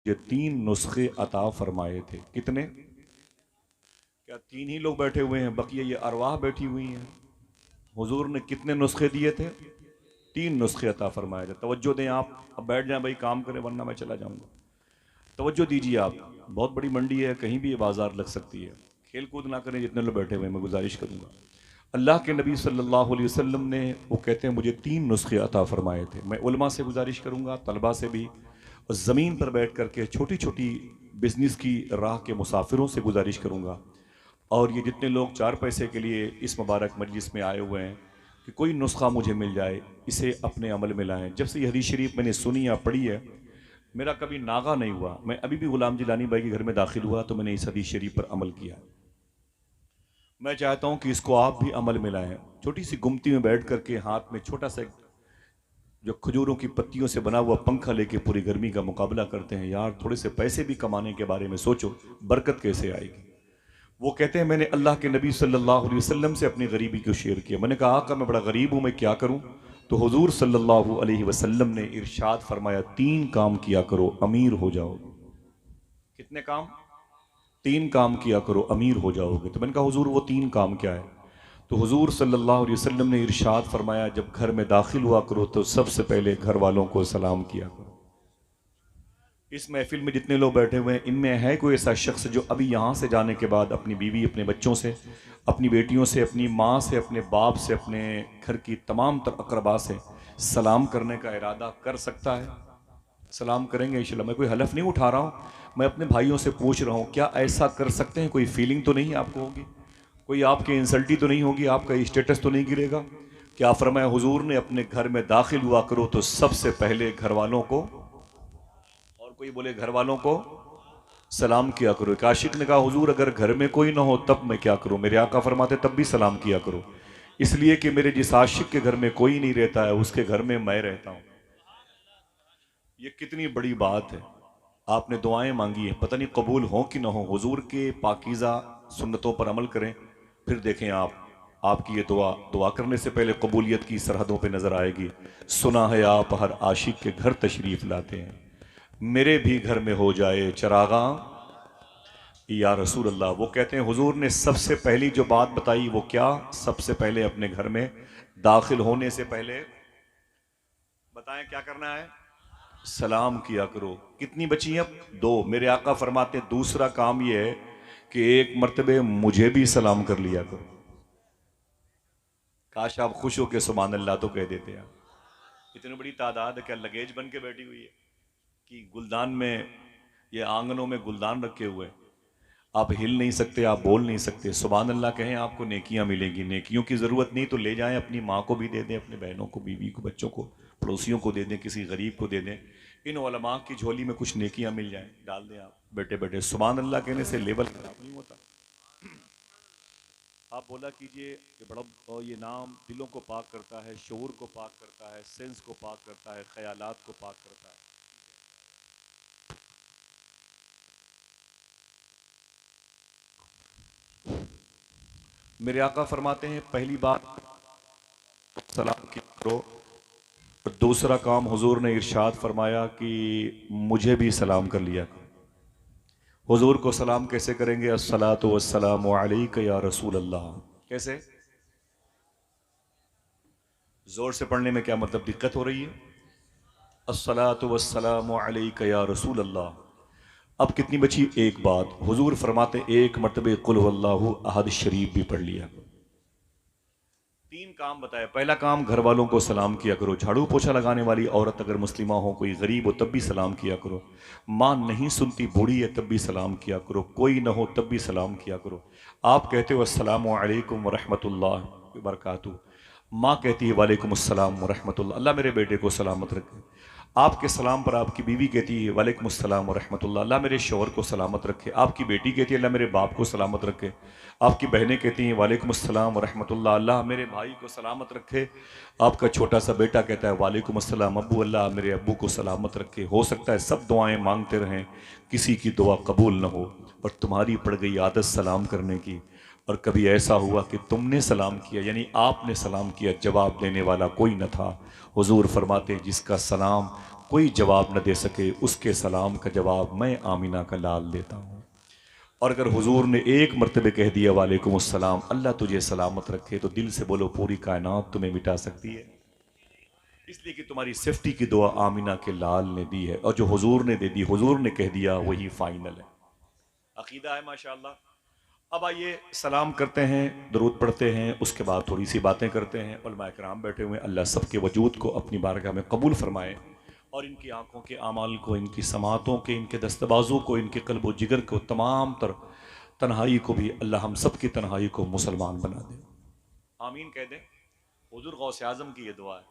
ये 3 नुस्खे अता फरमाए थे। कितने? क्या 3 ही लोग बैठे हुए हैं, बकिया ये अरवाह बैठी हुई हैं? हुजूर ने कितने नुस्खे दिए थे? 3 नुस्खे अता फरमाए थे। तवज्जो दें आप। अब बैठ जाएं भाई, काम करें वरना मैं चला जाऊंगा। तवज्जो दीजिए आप। बहुत बड़ी मंडी है, कहीं भी ये बाजार लग सकती है। खेल कूद ना करें जितने लोग बैठे हुए हैं, मैं गुजारिश करूंगा। अल्लाह के नबी सल्लल्लाहु अलैहि वसल्लम ने, वो कहते हैं, मुझे 3 नुस्खे अता फरमाए थे। मैं उलमा से गुजारिश करूंगा, तलबा से भी, और ज़मीन पर बैठ करके छोटी छोटी बिजनेस की राह के मुसाफिरों से गुजारिश करूंगा, और ये जितने लोग 4 पैसे के लिए इस मुबारक मजलिस में आए हुए हैं, कि कोई नुस्खा मुझे मिल जाए, इसे अपने अमल में लाएं। जब से ये हदीस शरीफ मैंने सुनी या पढ़ी है, मेरा कभी नागा नहीं हुआ। मैं अभी भी गुलाम जिलानी भाई के घर में दाखिल हुआ तो मैंने इस हदीस शरीफ पर अमल किया। मैं चाहता हूं कि इसको आप भी अमल में लाएं। छोटी सी गुमती में बैठ करके हाथ में छोटा सा जो खजूरों की पत्तियों से बना हुआ पंखा लेके पूरी गर्मी का मुकाबला करते हैं। यार थोड़े से पैसे भी कमाने के बारे में सोचो, बरकत कैसे आएगी। वो कहते हैं, मैंने अल्लाह के नबी सल्लल्लाहु अलैहि वसल्लम से अपनी गरीबी को शेयर किया। मैंने कहा, आका मैं बड़ा गरीब हूं, मैं क्या करूं? तो हुजूर सल्लल्लाहु अलैहि वसल्लम ने इरशाद फरमाया, 3 काम किया करो, अमीर हो जाओगे। कितने काम? 3 काम किया करो, अमीर हो जाओगे। तो मैंने कहा, हुजूर वो 3 काम क्या है? तो हुजूर सल्लल्लाहु अलैहि वसल्लम ने इरशाद फरमाया, जब घर में दाखिल हुआ करो तो सबसे पहले घर वालों को सलाम किया करो। इस महफिल में जितने लोग बैठे हुए हैं, इनमें है कोई ऐसा शख्स जो अभी यहाँ से जाने के बाद अपनी बीवी, अपने बच्चों से, अपनी बेटियों से, अपनी माँ से, अपने बाप से, अपने घर की तमाम तर अकरबा से सलाम करने का इरादा कर सकता है? सलाम करेंगे इंशाल्लाह। मैं कोई हलफ नहीं उठा रहा हूँ, मैं अपने भाइयों से पूछ रहा हूँ, क्या ऐसा कर सकते हैं? कोई फीलिंग तो नहीं आपको होगी, कोई आपकी इंसल्टी तो नहीं होगी, आपका स्टेटस तो नहीं गिरेगा? क्या फरमाया हुजूर ने? अपने घर में दाखिल हुआ करो तो सबसे पहले घर वालों को, और कोई बोले घर वालों को सलाम किया करो। एक आशिक ने कहा, हुजूर अगर घर में कोई ना हो तब मैं क्या करूं? मेरे आका फरमाते, तब भी सलाम किया करो, इसलिए कि मेरे जिस आशिक के घर में कोई नहीं रहता है, उसके घर में मैं रहता हूं। ये कितनी बड़ी बात है। आपने दुआएं मांगी है, पता नहीं कबूल हो कि ना हो। हुजूर के पाकीज़ा सुन्नतों पर अमल करें, फिर देखें आप, आपकी ये दुआ दुआ करने से पहले कबूलियत की सरहदों पे नजर आएगी। सुना है आप हर आशिक के घर तशरीफ लाते हैं, मेरे भी घर में हो जाए चरागा या रसूल अल्लाह। वो कहते हैं, हुजूर ने सबसे पहली जो बात बताई वो क्या? सबसे पहले अपने घर में दाखिल होने से पहले बताएं क्या करना है? सलाम किया करो। कितनी बची अब? 2। मेरे आका फरमाते हैं, दूसरा काम ये है कि एक मर्तबे मुझे भी सलाम कर लिया करो। काश आप खुश हो के सुभान अल्लाह तो कह देते हैं। इतनी बड़ी तादाद क्या लगेज बन के बैठी हुई है कि गुलदान में, ये आंगनों में गुलदान रखे हुए हैं, आप हिल नहीं सकते, आप बोल नहीं सकते। सुभान अल्लाह कहें, आपको नेकियां मिलेंगी। नेकियों की ज़रूरत नहीं तो ले जाएं, अपनी माँ को भी दे दें, अपने बहनों को, बीवी को, बच्चों को, पड़ोसियों को दे दें, किसी गरीब को दे दें। इन उलमा की झोली में कुछ नेकियां मिल जाएं, डाल दें आप बैठे बैठे। सुभान अल्लाह कहने से लेवल खराब नहीं होता। आप बोला कीजिए कि बड़ा, और ये नाम दिलों को पाक करता है, शऊर को पाक करता है, सेंस को पाक करता है, ख्यालात को पाक करता है। मेरे आका फरमाते हैं, पहली बात सलाम की करो, और दूसरा काम हुजूर ने इरशाद फरमाया कि मुझे भी सलाम कर लिया करो। हुजूर को सलाम कैसे करेंगे? अस्सलातु वस्सलामु अलैका या रसूल अल्लाह। कैसे? जोर से पढ़ने में क्या मतलब दिक्कत हो रही है? अस्सलातु वस्सलामु अलैका या रसूल अल्लाह। अब कितनी बची? एक बात। हुजूर फरमाते, एक मरतबे कुल हुवल्लाहु अहद शरीफ भी पढ़ लिया। 3 काम बताया। पहला काम, घर वालों को सलाम किया करो। झाड़ू पोछा लगाने वाली औरत अगर मुस्लिमा हो, कोई गरीब हो, तब भी सलाम किया करो। माँ नहीं सुनती, बूढ़ी है, तब भी सलाम किया करो। कोई ना हो तब भी सलाम किया करो। आप कहते हो अस्सलामु अलैकुम व रहमतुल्लाह व बरकातुहू, माँ कहती है वालेकुम अस्सलाम व रहमतुल्लाह, अल्लाह मेरे बेटे को सलामत रखे। आपके सलाम पर आपकी बीवी कहती है वालेकुम अस्सलाम व रहमतुल्लाह, अल्लाह मेरे शौहर को सलामत रखे। आपकी बेटी कहती है अल्लाह मेरे बाप को सलामत रखे। आपकी बहनें कहती हैं वालेकुम अस्सलाम व रहमतुल्लाह, अल्लाह मेरे भाई को सलामत रखे। आपका छोटा सा बेटा कहता है वालेकुम अस्सलाम अब्बू, अल्लाह मेरे अब्बू को सलामत रखे। हो सकता है सब दुआएं मांगते रहें, किसी की दुआ कबूल न हो, और तुम्हारी पड़ गई आदत सलाम करने की, और कभी ऐसा हुआ कि तुमने सलाम किया, यानी आपने सलाम किया, जवाब देने वाला कोई न था। हुजूर फरमाते हैं, जिसका सलाम कोई जवाब न दे सके उसके सलाम का जवाब मैं आमीना का लाल देता हूँ। और अगर हुजूर ने एक मरतबे कह दिया वालेकुम अस्सलाम, अल्लाह तुझे सलामत रखे, तो दिल से बोलो पूरी कायनात तुम्हें मिटा सकती है, इसलिए कि तुम्हारी सेफ्टी की दुआ आमीना के लाल ने दी है। और जो हुजूर ने दे दी, हुजूर ने कह दिया, वही फाइनल है। अकीदा है माशाअल्लाह। अब आइए सलाम करते हैं, दरूद पढ़ते हैं, उसके बाद थोड़ी सी बातें करते हैं। उलमा इकराम बैठे हुए हैं, अल्लाह सबके वजूद को अपनी बारगाह में कबूल फरमाए और इनकी आंखों के आमाल को, इनकी समातों के, इनके दस्तबाजों को, इनके कल्ब व जिगर को, तमाम तर तन्हाई को भी अल्लाह हम सब की तन्हाई को मुसलमान बना दे। आमीन कह दें। हुजूर गौस आजम की ये दुआ है,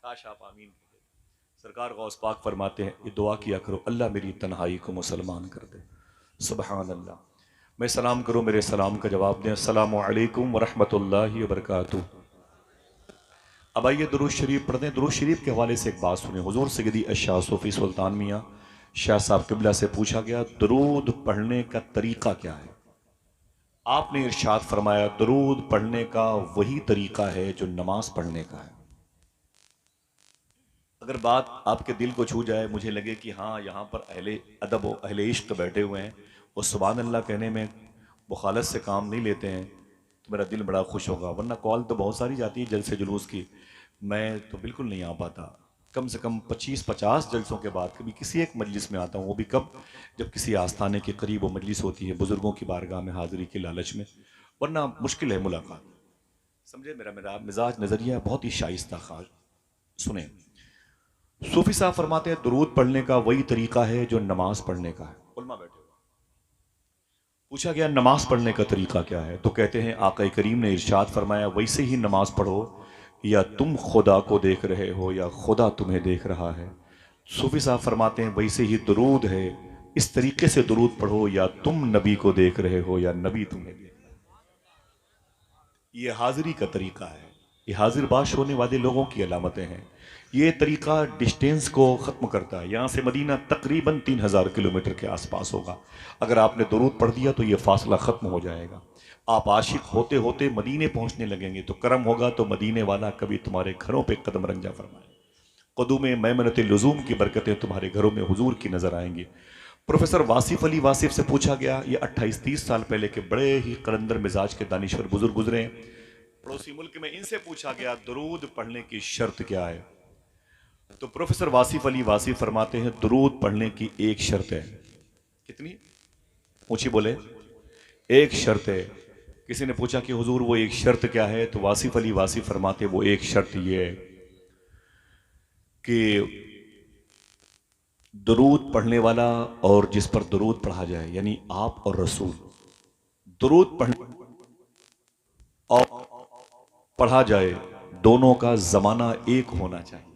काश आप आमीन कह दें। सरकार गौस पाक फरमाते हैं, ये दुआ किया करो, अल्लाह मेरी तन्हाई को मुसलमान कर दे। सुबहान अल्लाह। मैं सलाम करूं, मेरे सलाम का जवाब दें, अस्सलामु अलैकुम वरहमतुल्लाहि वबरकातुहू। अब आइए दुरूद शरीफ पढ़ते हैं। दुरूद शरीफ के हवाले से एक बात सुनिए। हुजूर सैयदी अशाह सूफी सुल्तान मियाँ शाह साहब किबला से पूछा गया, दुरूद पढ़ने का तरीका क्या है? आपने इरशाद फरमाया, दुरूद पढ़ने का वही तरीका है जो नमाज पढ़ने का है। अगर बात आपके दिल को छू जाए, मुझे लगे कि हाँ यहाँ पर अहले अदब व अहले इश्क बैठे हुए हैं और सुभान अल्लाह कहने में मुखालत से काम नहीं लेते हैं, तो मेरा दिल बड़ा खुश होगा। वरना कॉल तो बहुत सारी जाती है जलसे जुलूस की, मैं तो बिल्कुल नहीं आ पाता। कम से कम 25-50 जलसों के बाद कभी किसी एक मजलिस में आता हूँ, वो भी कब, जब किसी आस्थाने के करीब वो मजलिस होती है, बुजुर्गों की बारगाह में हाजिरी के लालच में, वरना मुश्किल है मुलाकात। समझे, मेरा मेरा मिजाज नज़रिया बहुत ही शाइस्ता खास। सुने, सूफी साहब फरमाते हैं, दुरूद पढ़ने का वही तरीका है जो नमाज पढ़ने का है। उलमा बैठे हुए, पूछा गया नमाज पढ़ने का तरीका क्या है, तो कहते हैं आका करीम ने इरशाद फरमाया, वैसे ही नमाज पढ़ो या तुम खुदा को देख रहे हो या खुदा तुम्हें देख रहा है। सूफी साहब फरमाते हैं, वैसे ही दुरूद है, इस तरीके से दुरूद पढ़ो या तुम नबी को देख रहे हो या नबी तुम्हें देख रहा है। ये हाजिरी का तरीका है, ये हाजिर बाश होने वाले लोगों की अलामतें हैं। ये तरीका डिस्टेंस को ख़त्म करता है। यहाँ से मदीना तकरीबन 3000 किलोमीटर के आसपास होगा। अगर आपने दुरूद पढ़ दिया तो ये फासला ख़त्म हो जाएगा। आप आशिक होते होते मदीने पहुँचने लगेंगे, तो करम होगा तो मदीने वाला कभी तुम्हारे घरों पे कदम रंजा फरमाए। क़ुदूम मैमनत लुज़ूम की बरकतें तुम्हारे घरों में हुजूर की नज़र आएंगी। प्रोफेसर वासिफ अली वासिफ से पूछा गया, ये 28-30 साल पहले के बड़े ही कलंदर मिजाज के दानिश्वर बुजुर्ग गुजरे पड़ोसी मुल्क में, इनसे पूछा गया दुरूद पढ़ने की शर्त क्या है, तो प्रोफेसर वासिफ अली वासिफ फरमाते हैं, दुरूद पढ़ने की एक शर्त है। कितनी ऊंची बोले? एक शर्त है। किसी ने पूछा कि हुजूर वो एक शर्त क्या है, तो वासिफ अली वासिफ फरमाते वो एक शर्त ये है कि दुरूद पढ़ने वाला और जिस पर दुरूद पढ़ा जाए, यानी आप और रसूल, दुरूद पढ़ने और पढ़ा जाए, दोनों का जमाना एक होना चाहिए।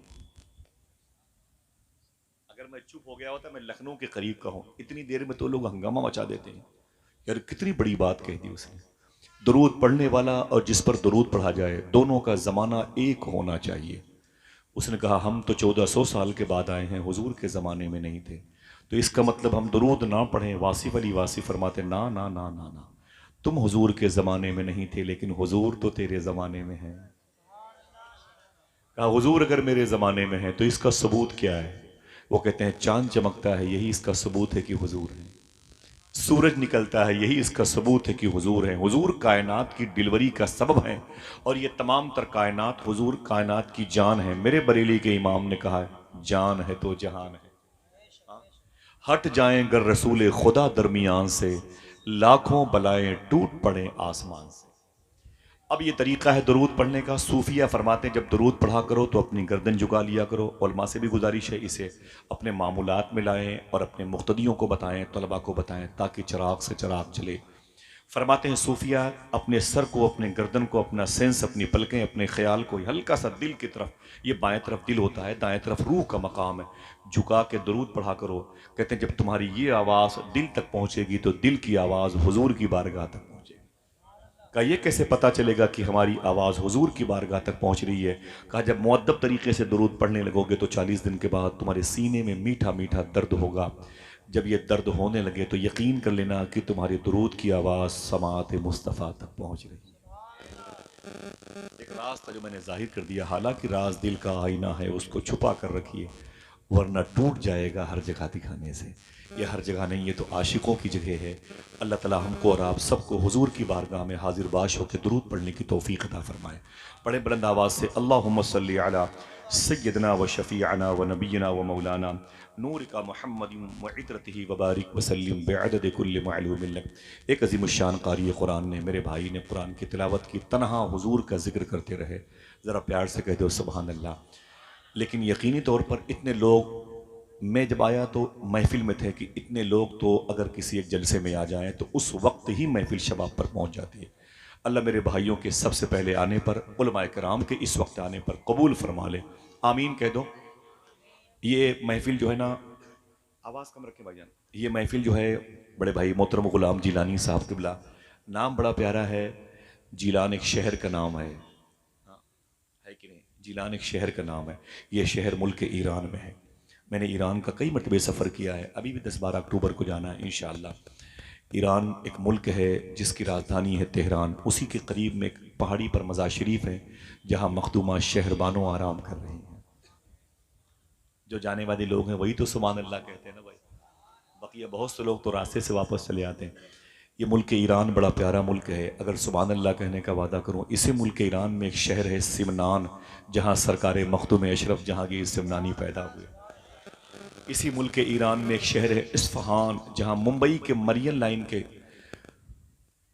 अगर मैं चुप हो गया होता, मैं लखनऊ के करीब का हूं, इतनी देर में तो लोग हंगामा मचा देते हैं, यार कितनी बड़ी बात कह दी उसने। दुरूद पढ़ने वाला और जिस पर दुरूद पढ़ा जाए, दोनों का जमाना एक होना चाहिए। उसने कहा, हम तो 1400 साल के बाद आए हैं, हुजूर के ज़माने में नहीं थे, तो इसका मतलब हम दुरूद ना पढ़ें? वासिफ अली वासिफ फरमाते, ना ना ना ना ना, तुम हुजूर के ज़माने में नहीं थे, लेकिन हुजूर तो तेरे ज़माने में हैं। कहा, हुजूर अगर मेरे ज़माने में है तो इसका सबूत क्या है? वो कहते हैं, चांद चमकता है, यही इसका सबूत है कि हुजूर है। सूरज निकलता है, यही इसका सबूत है कि हुजूर है। हुजूर कायनात की डिलीवरी का सबब है, और ये तमाम तर कायनात, हुजूर कायनात की जान है। मेरे बरेली के इमाम ने कहा है, जान है तो जहान है। हट जाएं गर रसूल खुदा दरमियान से, लाखों बलाएं टूट पड़े आसमान से। अब ये तरीका है दुरूद पढ़ने का। सूफिया फरमाते हैं, जब दुरूद पढ़ा करो तो अपनी गर्दन झुका लिया करो। उलमा से भी गुजारिश है, इसे अपने मामूलात में लाएं और अपने मुख्तदियों को बताएं, तलबा को बताएं, ताकि चिराग से चिराग चले। फरमाते हैं सूफिया, अपने सर को, अपने गर्दन को, अपना सेंस, अपनी पलकें, अपने ख्याल को हल्का सा दिल की तरफ, ये बाएं तरफ दिल होता है, दाएं तरफ रूह का मकाम है, झुका के दुरूद पढ़ा करो। कहते हैं जब तुम्हारी ये आवाज़ दिल तक पहुँचेगी तो दिल की आवाज़ हुजूर की बारगाह तक पहुँचेगी। कहा, ये कैसे पता चलेगा कि हमारी आवाज़ हुजूर की बारगाह तक पहुँच रही है? कहा, जब मुअद्दब तरीके से दुरूद पढ़ने लगोगे तो 40 दिन के बाद तुम्हारे सीने में मीठा मीठा दर्द होगा। जब ये दर्द होने लगे तो यकीन कर लेना कि तुम्हारी दुरूद की आवाज़ समात मुस्तफ़ा तक पहुँच रही है। एक राज था जो मैंने जाहिर कर दिया, हालांकि राज दिल का आईना है, उसको छुपा कर रखिए। वरना टूट जाएगा हर जगह दिखाने से। ये हर जगह नहीं, ये तो आशिकों की जगह है। अल्लाह ताला हमको और आप सबको हुजूर की बारगाह में हाजिर बाश होकर दुरूद पढ़ने की तौफीक अता फरमाए। बड़े बुलंद आवाज़ से अल्लाहुम्मा सल्ली अला सय्यदना व शफ़ीअना व नबीना व मौलाना नूर का मोहम्मद व इतरतिही व बारिक वसल्लिम बिअदद कुल्लि मालूमिन लक। एक अज़ीमुश्शान क़ारी कुरान ने, मेरे भाई ने कुरान की तिलावत की, तनहा हुजूर का जिक्र करते रहे। ज़रा प्यार से कह दो सुभान अल्लाह। लेकिन यकीनी तौर पर इतने लोग, मैं जब आया तो महफिल में थे कि इतने लोग तो अगर किसी एक जलसे में आ जाएं तो उस वक्त ही महफिल शबाब पर पहुंच जाती है। अल्लाह मेरे भाइयों के सबसे पहले आने पर, उलमाए कराम के इस वक्त आने पर कबूल फरमा ले, आमीन कह दो। ये महफिल जो है ना, आवाज़ कम रखें भाईजान, ये महफिल जो है बड़े भाई मोहतरम गुलाम जिलानी साहब किबला, नाम बड़ा प्यारा है। जिलान एक शहर का नाम है कि नहीं? जिलान एक शहर का नाम है। ये शहर मुल्क ईरान में है। मैंने ईरान का कई मरतबे सफ़र किया है, अभी भी 10-12 अक्टूबर को जाना है इंशाअल्लाह। ईरान एक मुल्क है जिसकी राजधानी है तेहरान। उसी के करीब में एक पहाड़ी पर मज़ार शरीफ है जहाँ मखदूमा शहरबानो आराम कर रही हैं। जो जाने वाले लोग हैं वही तो सुभान अल्लाह कहते हैं ना भाई, बाकी बहुत से लोग तो रास्ते से वापस चले आते हैं। ये मुल्क ईरान बड़ा प्यारा मुल्क है। अगर सुभान अल्लाह कहने का वादा करूँ, इसी मुल्क ईरान में एक शहर है सिमनान, जहाँ सरकार मखदूम अशरफ जहांगीर सिमनानी पैदा हुए। इसी मुल्क ईरान में एक शहर है इस्फहान, जहाँ मुंबई के मरियन लाइन के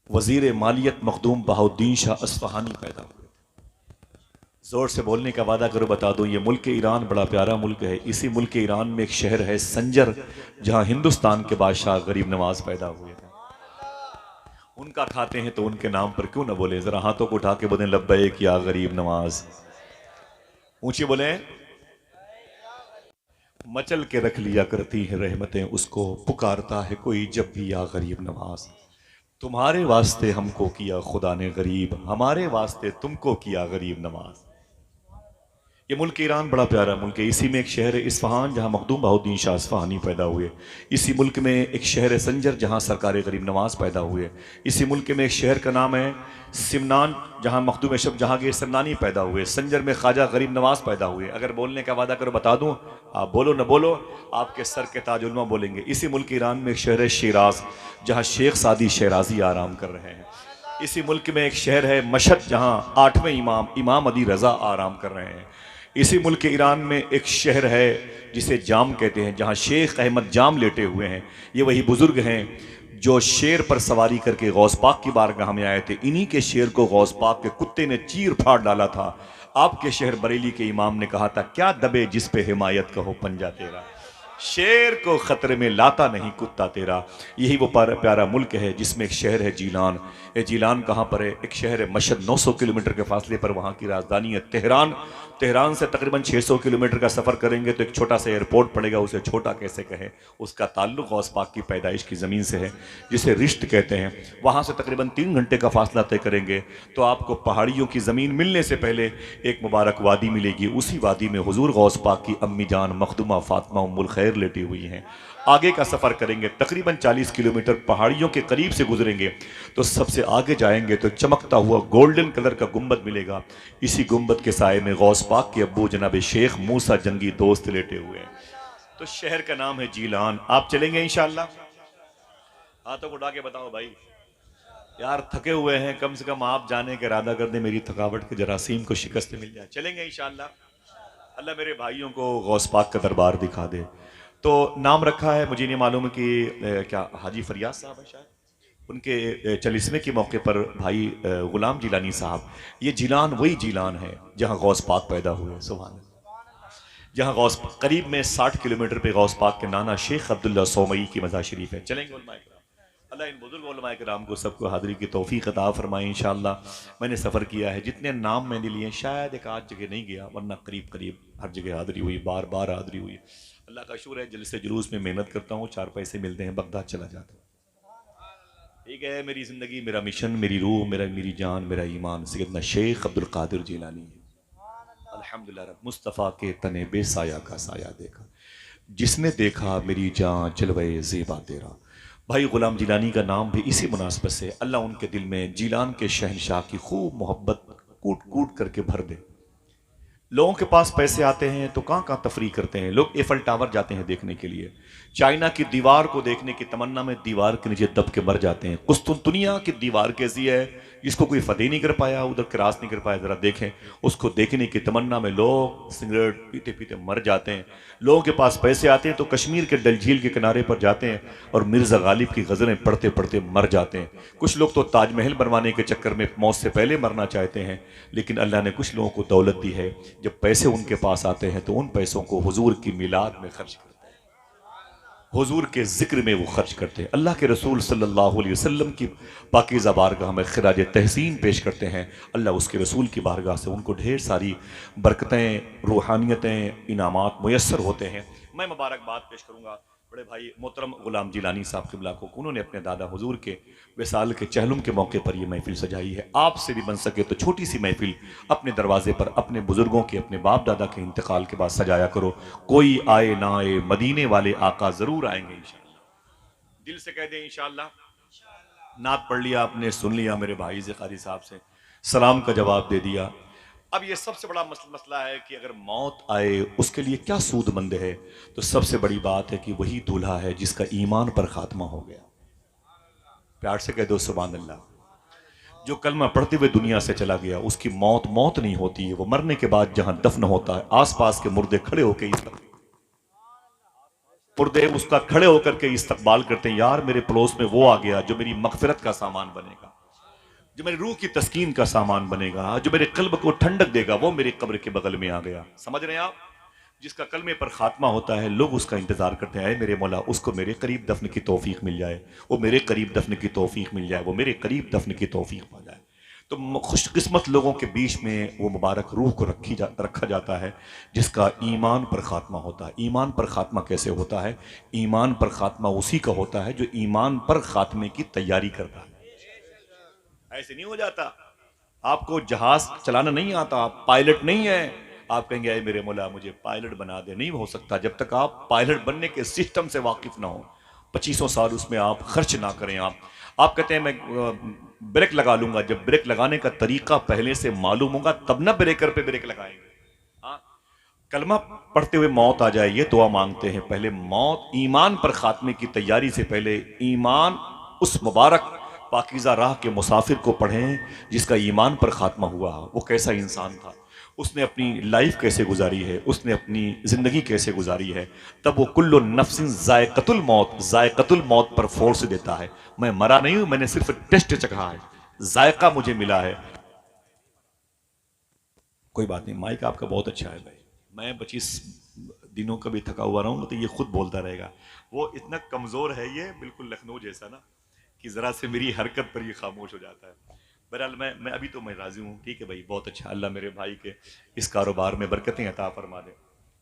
वजीर मालियत मखदूम बहाउद्दीन शाह इस्फहानी पैदा हुए। जोर से बोलने का वादा करो, बता दो ये मुल्क ईरान बड़ा प्यारा मुल्क है। इसी मुल्क ईरान में एक शहर है संजर, जहाँ हिंदुस्तान के बादशाह गरीब नवाज पैदा हुए थे। उनका खाते हैं तो उनके नाम पर क्यों ना बोले, जरा हाथों को उठा के बोले लब्बैक या गरीब नवाज, ऊंची बोले। मचल के रख लिया करती है रहमतें उसको, पुकारता है कोई जब भी या गरीब नवाज। तुम्हारे वास्ते हमको किया खुदा ने गरीब, हमारे वास्ते तुमको किया गरीब नवाज। ये मुल्क ईरान बड़ा प्यारा मुल्क है। इसी में एक शहर है इस्फहान, जहाँ मखदूम बहाउद्दीन शाह इस्फहानी पैदा हुए। इसी मुल्क में एक शहर है संजर, जहाँ सरकार गरीब नवाज पैदा हुए। इसी मुल्क में एक शहर का नाम है सिमनान, जहाँ मखदूम अशरफ जहांगीर सिमनानी पैदा हुए। संजर में ख्वाजा गरीब नवाज पैदा हुए। अगर बोलने का वादा करो बता दूँ, आप बोलो न बोलो, आपके सर के ताज उलमा बोलेंगे। इसी मुल्क ईरान में एक शहर है शिराज, जहाँ शेख सादी शहराजी आराम कर रहे हैं। इसी मुल्क में एक शहर है मशहद, जहाँ 8वें इमाम अली रज़ा आराम कर रहे हैं। इसी मुल्क ईरान में एक शहर है जिसे जाम कहते हैं, जहाँ शेख अहमद जाम लेटे हुए हैं। ये वही बुजुर्ग हैं जो शेर पर सवारी करके गौस पाक की बारगाह में आए थे। इन्हीं के शेर को गौस पाक के कुत्ते ने चीर फाड़ डाला था। आपके शहर बरेली के इमाम ने कहा था, क्या दबे जिस पे हिमायत कहो पंजा तेरा, शेर को खतरे में लाता नहीं कुत्ता तेरा। यही वो प्यारा मुल्क है जिसमें एक शहर है जीलान। ये जीलान कहाँ पर है? एक शहर है मशहद, 900 किलोमीटर के फासले पर। वहाँ की राजधानी है तेहरान। तेहरान से तकरीबन 600 किलोमीटर का सफ़र करेंगे तो एक छोटा सा एयरपोर्ट पड़ेगा, उसे छोटा कैसे कहें, उसका ताल्लुक गौस पाक की पैदाइश की ज़मीन से है, जिसे रिश्त कहते हैं। वहाँ से तकरीबन 3 घंटे का फासला तय करेंगे तो आपको पहाड़ियों की ज़मीन मिलने से पहले एक मुबारक वादी मिलेगी। उसी वादी में हुजूर गौस पाक की अम्मी जान मखदूमा फातिमा उम्मुल खैर लेटी हुई हैं। आगे का सफ़र करेंगे तकरीबन 40 किलोमीटर, पहाड़ियों के करीब से गुजरेंगे तो सबसे आगे जाएंगे तो चमकता हुआ गोल्डन कलर का गुंबद मिलेगा। इसी गुंबद के साए में गौस पाक के अब्बू जनाब शेख मूसा जंगी दोस्त लेटे हुए हैं। तो शहर का नाम है जीलान। आप चलेंगे इंशाअल्लाह? हाथों को उठा के बताओ भाई। यार थके हुए हैं, कम से कम आप जाने का इरादा कर दें, मेरी थकावट के जरासीम को शिकस्त मिल जाए। चलेंगे इंशाअल्लाह? अल्लाह मेरे भाइयों को गौस पाक का दरबार दिखा दे। तो नाम रखा है, मुझे नहीं मालूम कि क्या हाजी फरियाद साहब है शायद, उनके चलिस्मे के मौके पर भाई गुलाम जिलानी साहब। ये जिलान वही जिलान है जहाँ गौस पाक पैदा हुए। सुभान अल्लाह। जहाँ गौस करीब में 60 किलोमीटर पे गौस पाक के नाना शेख अब्दुल्ला सोमई की मज़ार शरीफ है। चलेंगे उलमाए किराम? अल्लाह इन बुजुर्ग उलमाए किराम को सबको हाज़िरी की तौफीक अता फरमाए इंशाअल्लाह। मैंने सफ़र किया है, जितने नाम मैंने लिए शायद एक आध जगह नहीं गया, वरना करीब करीब हर जगह हाज़िरी हुई, बार बार हाज़िरी हुई। अल्लाह का शुक्र है, जलसे जुलूस में मेहनत करता हूँ, 4 पैसे मिलते हैं, बगदाद चला जाता हूँ। ठीक है, मेरी ज़िंदगी, मेरा मिशन, मेरी रूह, मेरी जान, मेरा ईमान सैयदना शेख अब्दुल कादिर जिलानी है। अल्हम्दुलिल्लाह रब मुस्तफ़ा के तने बेसाया का साया देखा, जिसने देखा मेरी जान जलवे ज़ेबा तेरा। भाई गुलाम जिलानी का नाम भी इसी मुनासबत से, अल्लाह उनके दिल में जिलान के शहनशाह की खूब मोहब्बत कूट कूट करके भर दे। लोगों के पास पैसे आते हैं तो कहाँ कहाँ तफरीह करते हैं लोग। एफल टावर जाते हैं देखने के लिए, चाइना की दीवार को देखने की तमन्ना में दीवार के नीचे दब के मर जाते हैं। कुस्तुनतुनिया की दीवार कैसी है जिसको कोई फतेह नहीं कर पाया, उधर क्रॉस नहीं कर पाया, जरा देखें। उसको देखने की तमन्ना में लोग सिगरेट पीते पीते मर जाते हैं। लोगों के पास पैसे आते हैं तो कश्मीर के डल झील के किनारे पर जाते हैं और मिर्जा गालिब की गज़लें पढ़ते पढ़ते मर जाते हैं। कुछ लोग तो ताजमहल बनवाने के चक्कर में मौत से पहले मरना चाहते हैं। लेकिन अल्लाह ने कुछ लोगों को दौलत दी है, जब पैसे उनके पास आते हैं तो उन पैसों को हुजूर की मिलाद में खर्च करते हैं, हुजूर के जिक्र में वो खर्च करते हैं। अल्लाह के रसूल सल्लल्लाहु अलैहि वसल्लम की पाकीज़ा बारगाह में खिराज तहसीन पेश करते हैं। अल्लाह उसके रसूल की बारगाह से उनको ढेर सारी बरकतें, रूहानियतें, इनामात मुयस्सर होते हैं। मैं मुबारकबाद पेश करूँगा बड़े भाई मोहतरम गुलाम जिलानी साहब क़िबला को, उन्होंने अपने दादा हुजूर के विसाल के चहलुम के मौके पर यह महफिल सजाई है। आपसे भी बन सके तो छोटी सी महफिल अपने दरवाजे पर अपने बुजुर्गों के, अपने बाप दादा के इंतकाल के बाद सजाया करो। कोई आए ना आए, मदीने वाले आका जरूर आएंगे इंशाअल्लाह। दिल से कह दें इंशाअल्लाह। नात पढ़ लिया आपने, सुन लिया मेरे भाई ज़कारी साहब से, सलाम का जवाब दे दिया। अब ये सबसे बड़ा मसला है कि अगर मौत आए उसके लिए क्या सूदमंद है। तो सबसे बड़ी बात है कि वही दूल्हा है जिसका ईमान पर खात्मा हो गया। प्यार से कह दो सुभान अल्लाह। जो कलमा पढ़ते हुए दुनिया से चला गया, उसकी मौत मौत नहीं होती है। वो मरने के बाद जहां दफन होता है, आसपास के मुर्दे खड़े होकर मुर्दे उसका खड़े होकर के इस्तकबाल करते हैं। यार मेरे पड़ोस में वो आ गया जो मेरी मगफिरत का सामान बनेगा, जो मेरी रूह की तस्कीन का सामान बनेगा, जो मेरे कल्ब को ठंडक देगा, वो मेरे कब्र के बगल में आ गया। समझ रहे हैं आप? जिसका कलमे पर खात्मा होता है, लोग उसका इंतजार करते हैं, मेरे मौला उसको मेरे करीब दफन की तौफीक मिल जाए, वो मेरे करीब दफन की तौफीक मिल जाए, वो मेरे करीब दफन की तौफीक पा जाए। तो खुशकिस्मत लोगों के बीच में वो मुबारक रूह को रखा जाता है जिसका ईमान पर खात्मा होता है। ईमान पर खात्मा कैसे होता है? ईमान पर खात्मा उसी का होता है जो ईमान पर खात्मे की तैयारी करता है। ऐसे नहीं हो जाता। आपको जहाज चलाना नहीं आता, आप पायलट नहीं है, आप कहेंगे अरे मेरे मौला मुझे पायलट बना दे। नहीं हो सकता जब तक आप पायलट बनने के सिस्टम से वाकिफ ना हो। 2500 साल उसमें आप खर्च ना करें। आप कहते हैं मैं ब्रेक लगा लूंगा, जब ब्रेक लगाने का तरीका पहले से मालूम होगा तब ना ब्रेकर पे ब्रेक लगाएंगे। हाँ, कलमा पढ़ते हुए मौत आ जाए ये दुआ मांगते हैं। पहले मौत ईमान पर खात्मे की तैयारी से पहले ईमान उस मुबारक पाकीज़ा राह के मुसाफिर को पढ़ें जिसका ईमान पर खात्मा हुआ। वो कैसा इंसान था, उसने अपनी लाइफ कैसे गुजारी है, उसने अपनी ज़िंदगी कैसे गुजारी है। तब वो कुल्लु नफ्सिन ज़ायक़तुल मौत पर फोर्स देता है। मैं मरा नहीं हूं, मैंने सिर्फ टेस्ट चखा है, जायका मुझे मिला है। कोई बात नहीं, माइक आपका बहुत अच्छा है भाई। मैं 25 दिनों का भी थका हुआ रहूंगा तो ये खुद बोलता रहेगा। वो इतना कमज़ोर है ये, बिल्कुल लखनऊ जैसा ना, कि ज़रा से मेरी हरकत पर ये खामोश हो जाता है। बहरहाल मैं अभी तो मैं राज़ी हूँ। ठीक है भाई, बहुत अच्छा। अल्लाह मेरे भाई के इस कारोबार में बरकतें अता फरमा दे,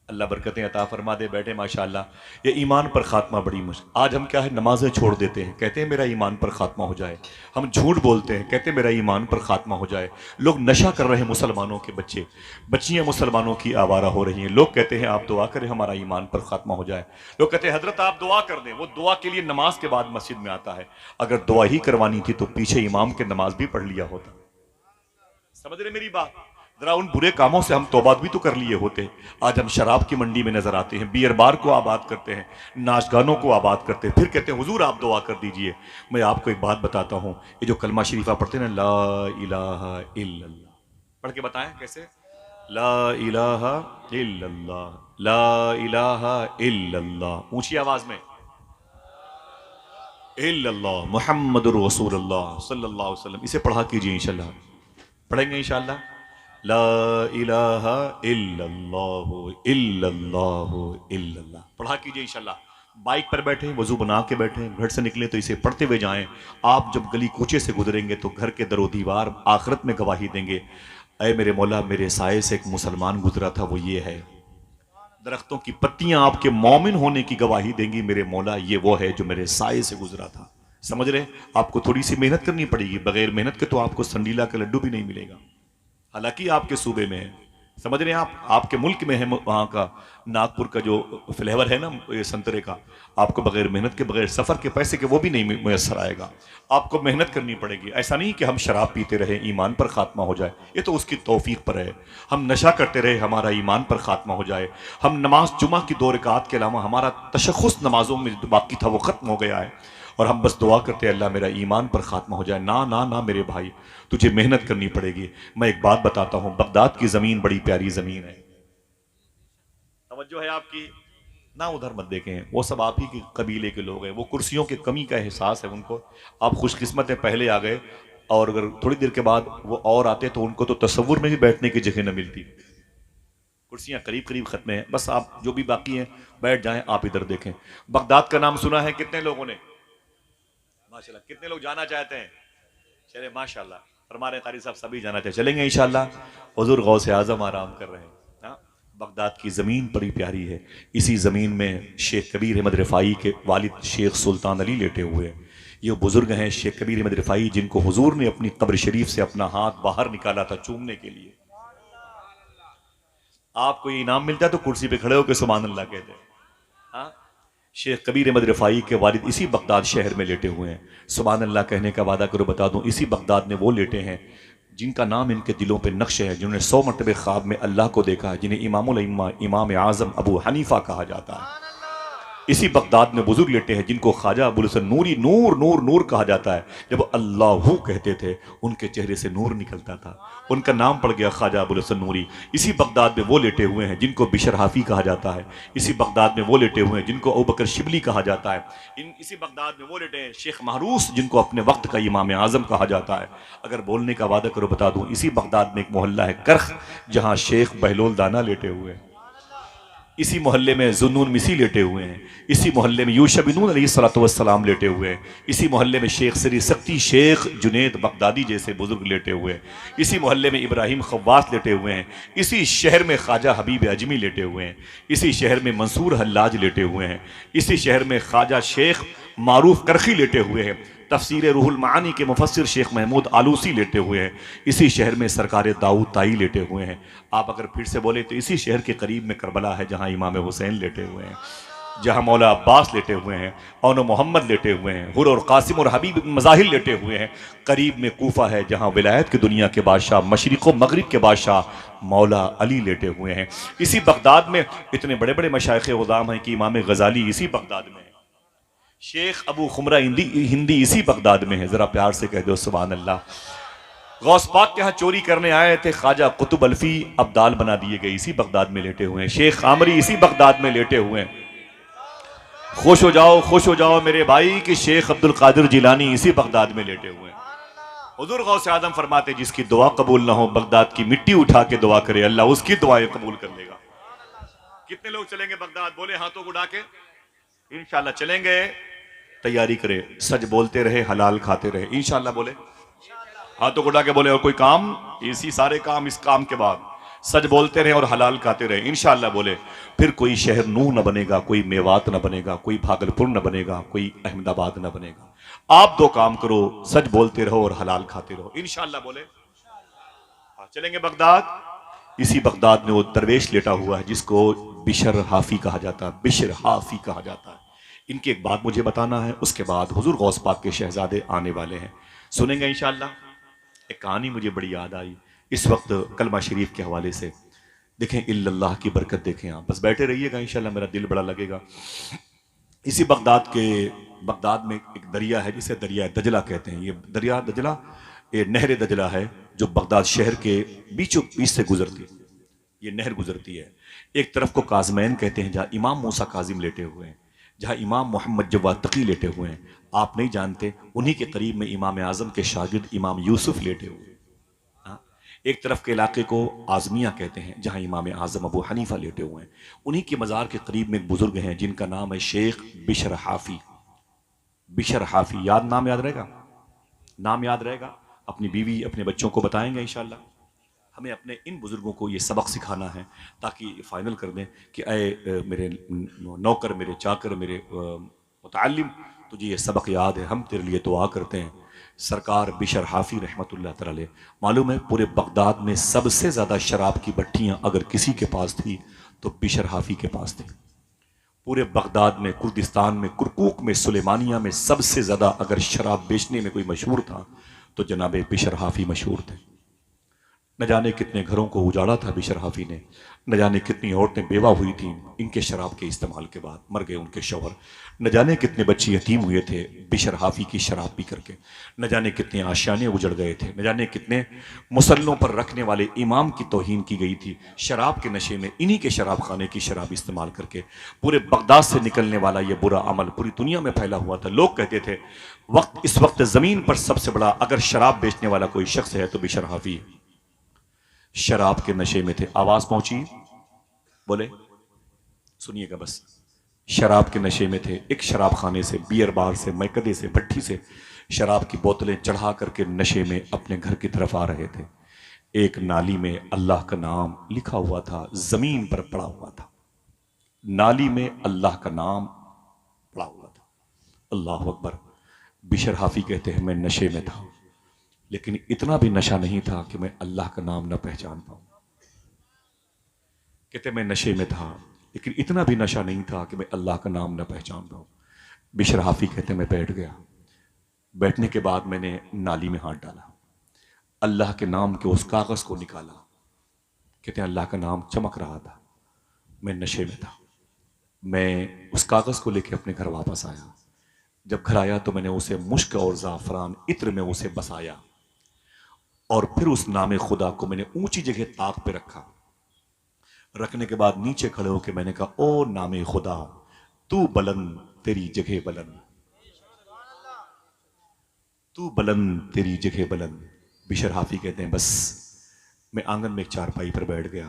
अल्लाह बरकतें अता फरमा दे। बैठे माशाअल्लाह। ये ईमान पर खात्मा बड़ी मुश्किल। आज हम क्या है, नमाजें छोड़ देते हैं, कहते हैं मेरा ईमान पर खात्मा हो जाए। हम झूठ बोलते हैं, कहते हैं मेरा ईमान पर खात्मा हो जाए। लोग नशा कर रहे हैं, मुसलमानों के बच्चे बच्चियां मुसलमानों की आवारा हो रही हैं। लोग कहते हैं आप दुआ करें हमारा ईमान पर खात्मा हो जाए। लोग कहते हैं हजरत आप दुआ कर दें। वो दुआ के लिए नमाज के बाद मस्जिद में आता है। अगर दुआ ही करवानी थी तो पीछे इमाम के नमाज भी पढ़ लिया होता। समझ रहे मेरी बात? जरा उन बुरे कामों से हम तौबा भी तो कर लिए होते। आज हम शराब की मंडी में नजर आते हैं, बियर बार को आबाद करते हैं, नाच गानों को आबाद करते हैं, फिर कहते हैं हुजूर आप दुआ कर दीजिए। मैं आपको एक बात बताता हूं, ये जो कलमा शरीफा पढ़ते हैं ना, ला इलाहा इल्लल्लाह, पढ़ के बताएं कैसे? ला इलाहा इल्लल्लाह, ला इलाहा इल्लल्लाह, ऊंची आवाज में, इल्लल्लाह मुहम्मदुर रसूलुल्लाह सल्लल्लाहु अलैहि वसल्लम। इसे पढ़ा कीजिए इंशाल्लाह। पढ़ेंगे इंशाल्लाह। ला इलाहा इल्लल्लाहु इल्लल्लाहु इल्लल्लाह पढ़ा कीजिए इंशाल्लाह। बाइक पर बैठे, वजू बना के बैठे, घर से निकले तो इसे पढ़ते हुए जाएं। आप जब गली कूचे से गुजरेंगे तो घर के दरो दीवार आखिरत में गवाही देंगे, ऐ मेरे मौला मेरे साये से एक मुसलमान गुजरा था, वो ये है। दरख्तों की पत्तियां आपके मोमिन होने की गवाही देंगी, मेरे मौला ये वो है जो मेरे साये से गुजरा था। समझ रहे? आपको थोड़ी सी मेहनत करनी पड़ेगी, बगैर मेहनत के तो आपको संडीला का लड्डू भी नहीं मिलेगा। हालांकि आपके सूबे में है, समझ रहे हैं आप, आपके मुल्क में है, वहां का नागपुर का जो फ्लेवर है ना ये संतरे का, आपको बगैर मेहनत के, बगैर सफ़र के, पैसे के, वो भी नहीं मैसर आएगा। आपको मेहनत करनी पड़ेगी। ऐसा नहीं कि हम शराब पीते रहे ईमान पर खात्मा हो जाए, ये तो उसकी तौफीक पर है। हम नशा करते रहे हमारा ईमान पर खात्मा हो जाए। हम नमाज जुमा की 2 रकात के अलावा हमारा तशख़्ख़ुस नमाजों में जो बाकी था वो ख़त्म हो गया है और हम बस दुआ करते हैं अल्लाह मेरा ईमान पर खात्मा हो जाए। ना ना ना मेरे भाई, तुझे मेहनत करनी पड़ेगी। मैं एक बात बताता हूँ, बगदाद की ज़मीन बड़ी प्यारी ज़मीन है। तवज्जो है आपकी ना, उधर मत देखें, वो सब आप ही के कबीले के लोग हैं। वो कुर्सियों की कमी का एहसास है उनको। आप खुशकिस्मत है पहले आ गए, और अगर थोड़ी देर के बाद वो और आते तो उनको तो तसव्वुर में भी बैठने की जगह न मिलती। कुर्सियां करीब करीब खत्म है, बस आप जो भी बाकी हैं बैठ जाएं। आप इधर देखें, बगदाद का नाम सुना है कितने लोगों ने? माशाल्लाह। कितने लोग जाना चाहते हैं? चले माशाल्लाह, फरमाए कारी साहब सभी जाना चाहते, चलेंगे इंशाल्लाह। हुजूर गौसे आजम आराम कर रहे हैं। बगदाद की ज़मीन बड़ी प्यारी है। इसी ज़मीन में शेख कबीर अहमद रिफ़ाई के वालिद शेख सुल्तान अली लेटे हुए हैं। ये बुज़ुर्ग हैं शेख कबीर अहमद रिफ़ाई, जिनको हुजूर ने अपनी कब्र शरीफ से अपना हाथ बाहर निकाला था चूमने के लिए। आपको ये इनाम मिलता है तो कुर्सी पे खड़े होकर सुभान अल्लाह कहते हैं। हाँ, शेख कबीर अहमद रिफ़ाई के वालिद इसी बगदाद शहर में लेटे हुए हैं। सुभान अल्लाह कहने का वादा करो, बता दूं, इसी बगदाद में वो लेटे हैं जिनका नाम इनके दिलों पे नक्श है, जिन्होंने 100 मरतबे ख्वाब में अल्लाह को देखा है, जिन्हें इमामुल इम्मा इमाम आज़म अबू हनीफा कहा जाता है। इसी बगदाद में बुजुर्ग लेटे हैं जिनको ख्वाजा अबुल हसन नूरी नूर नूर नूर कहा जाता है। जब अल्लाहू कहते थे उनके चेहरे से नूर निकलता था, उनका नाम पड़ गया ख्वाजा अबुल हसन नूरी। इसी बगदाद में वो लेटे हुए हैं जिनको बिशर हाफी कहा जाता है। इसी बगदाद में वो लेटे हुए हैं जिनको अबू बकर शिबली कहा जाता है। इसी बगदाद में वो लेटे हैं शेख महरूस, जिनको अपने वक्त का इमाम आज़म कहा जाता है। अगर बोलने का वादा करो बता दूं, इसी बगदाद में एक मोहल्ला है करख, जहाँ शेख बहलोल दाना लेटे हुए हैं। इसी मोहल्ले में जुन्नून मिसी लेटे हुए हैं। इसी मोहल्ले में यूशा बिन नून अलैहिस्सलातु वस्सलाम लेटे हुए हैं। इसी मोहल्ले में शेख सरी सख्ती शेख जुनेद बगदादी जैसे बुजुर्ग लेटे हुए हैं। इसी मोहल्ले में इब्राहिम खव्वास लेटे हुए हैं। इसी शहर में ख्वाजा हबीब अजमी लेटे हुए हैं। इसी शहर में मंसूर हल्लाज लेटे हुए हैं। इसी शहर में ख्वाजा शेख मारूफ करखी लेटे हुए हैं। तफसीर रूहुल मानी के मुफस्सिर शेख महमूद आलूसी लेटे हुए हैं। इसी शहर में सरकार दाऊद ताई लेटे हुए हैं। आप अगर फिर से बोले तो इसी शहर के करीब में करबला है, जहाँ इमाम हुसैन लेटे हुए हैं, जहाँ मौला अब्बास लेटे हुए हैं, औनो मोहम्मद लेटे हुए हैं, हुर और कासिम और हबीब मज़ाहिर लेटे हुए हैं। करीब में कूफा है, जहाँ विलायत की दुनिया के बादशाह मशरिक़ व मगरिब के बादशाह मौला अली लेटे हुए हैं। इसी बगदाद में इतने बड़े बड़े मशाइख़ गुज़ाम हैं कि इमाम गज़ाली इसी बगदाद में है। शेख अबू खुमरा हिंदी इसी बगदाद में है। जरा प्यार से कह दो सुभान अल्लाह। गौस पाक के यहाँ चोरी करने आए थे ख्वाजा कुतुब अल्फी, अब्दाल बना दिए गए, इसी बगदाद में लेटे हुए हैं। शेख आमरी इसी बगदाद में लेटे हुए हैं। खुश हो जाओ मेरे भाई कि शेख अब्दुल कादिर जिलानी इसी बगदाद में लेटे हुए हैं। हुजूर गौस आदम फरमाते जिसकी दुआ कबूल ना हो, बगदाद की मिट्टी उठा के दुआ करे, अल्लाह उसकी दुआएं कबूल कर लेगा। कितने लोग चलेंगे बगदाद? बोले हाथों को उठा के। इंशाल्लाह चलेंगे। तैयारी करे, सच बोलते रहे, हलाल खाते रहे। इंशाल्लाह बोले, हाथों को उठा के बोले। और कोई काम, इसी सारे काम इस काम के बाद सच बोलते रहे और हलाल खाते रहे। इंशाल्लाह बोले। फिर कोई शहर नूह न बनेगा, कोई मेवात न बनेगा, कोई भागलपुर न बनेगा, कोई अहमदाबाद न बनेगा। आप 2 काम करो, सच बोलते रहो और हलाल खाते रहो। इंशाल्लाह बोले। चलेंगे बगदाद। इसी बगदाद में वो दरवेश लेटा हुआ है जिसको बिशर हाफी कहा जाता है। बिशर हाफी कहा जाता है। इनकी एक बात मुझे बताना है, उसके बाद हुजूर गौस पाक के शहजादे आने वाले हैं, सुनेंगे इंशाल्लाह। एक कहानी मुझे बड़ी याद आई इस वक्त कलमा शरीफ के हवाले से। देखें इल्लल्लाह की बरकत देखें। आप बस बैठे रहिएगा, इंशाल्लाह मेरा दिल बड़ा लगेगा। इसी बगदाद में एक दरिया है जिसे दरिया दजला कहते हैं। ये दरिया दजला, ये नहर दजला है जो बगदाद शहर के बीचों बीच से गुजरती है। ये नहर गुजरती है। एक तरफ को काज़मैन कहते हैं, जहाँ इमाम मूसा काजिम लेटे हुए हैं, जहाँ इमाम मोहम्मद जवाद तकी लेटे हुए हैं। आप नहीं जानते, उन्हीं के करीब में इमाम आज़म के शागिर्द इमाम यूसुफ लेटे हुए हैं। एक तरफ के इलाके को आज़मिया कहते हैं, जहाँ इमाम आज़म अबू हनीफा लेटे हुए हैं। उन्हीं के मज़ार के करीब में एक बुजुर्ग हैं जिनका नाम है शेख बिशर हाफी। बिशर हाफी, नाम याद रहेगा, नाम याद रहेगा। अपनी बीवी अपने बच्चों को बताएंगे इंशाल्लाह। हमें अपने इन बुज़ुर्गों को ये सबक सिखाना है ताकि फाइनल कर दें कि अय मेरे नौकर, मेरे चाकर, मेरे मुतअल्लिम, तुझे ये सबक याद है, हम तेरे लिए दुआ करते हैं। सरकार बिशर हाफी रहमतुल्लाह तआला अलैह, मालूम है पूरे बगदाद में सबसे ज़्यादा शराब की भट्टियाँ अगर किसी के पास थी तो बिशर हाफी के पास थे। पूरे बगदाद में, कुर्दिस्तान में, कुरकुक में, सुलेमानिया में सबसे ज्यादा अगर शराब बेचने में कोई मशहूर था तो जनाब बिशर हाफी मशहूर थे। न जाने कितने घरों को उजाड़ा था बिशर हाफी ने, न जाने कितनी औरतें बेवा हुई थीं इनके शराब के इस्तेमाल के बाद, मर गए उनके शौहर। न जाने कितने बच्चे यतीम हुए थे बिशर हाफी की शराब पी करके। न जाने कितने आशियाने उजड़ गए थे। न जाने कितने मुसल्लों पर रखने वाले इमाम की तौहीन की गई थी शराब के नशे में, इन्हीं के शराब खाने की शराब इस्तेमाल करके। पूरे बगदाद से निकलने वाला यह बुरा अमल पूरी दुनिया में फैला हुआ था। लोग कहते थे इस वक्त जमीन पर सबसे बड़ा अगर शराब बेचने वाला कोई शख्स है तो बिशर हाफी है। शराब के नशे में थे। आवाज पहुंची? बोले, सुनिएगा बस। शराब के नशे में थे। एक शराब खाने से, बियर बार से, मैकदे से, भट्टी से शराब की बोतलें चढ़ा करके नशे में अपने घर की तरफ आ रहे थे। एक नाली में अल्लाह का नाम लिखा हुआ था, जमीन पर पड़ा हुआ था। नाली में अल्लाह का नाम पड़ा हुआ था। अल्लाह अकबर। बिशर हाफी कहते हैं मैं नशे में था, लेकिन इतना भी नशा नहीं था कि मैं अल्लाह का नाम न पहचान पाऊं। कहते मैं नशे में था, लेकिन इतना भी नशा नहीं था कि मैं अल्लाह का नाम न पहचान पाऊं। बिशर हाफी कहते मैं बैठ गया। बैठने के बाद मैंने नाली में हाथ डाला, अल्लाह के नाम के उस कागज को निकाला। कहते हैं अल्लाह का नाम चमक रहा था। मैं नशे में था। मैं उस कागज को लेकर अपने घर वापस आया। जब घर आया तो मैंने उसे मुश्क और ज़ाफ़रान इत्र में उसे बसाया और फिर उस नामे खुदा को मैंने ऊंची जगह ताक पे रखा। रखने के बाद नीचे खड़े होकर मैंने कहा ओ नामे खुदा, तू बुलंद तेरी जगह बुलंद, तू बुलंद तेरी जगह बुलंद। बिशर हाफी कहते हैं बस मैं आंगन में एक चारपाई पर बैठ गया।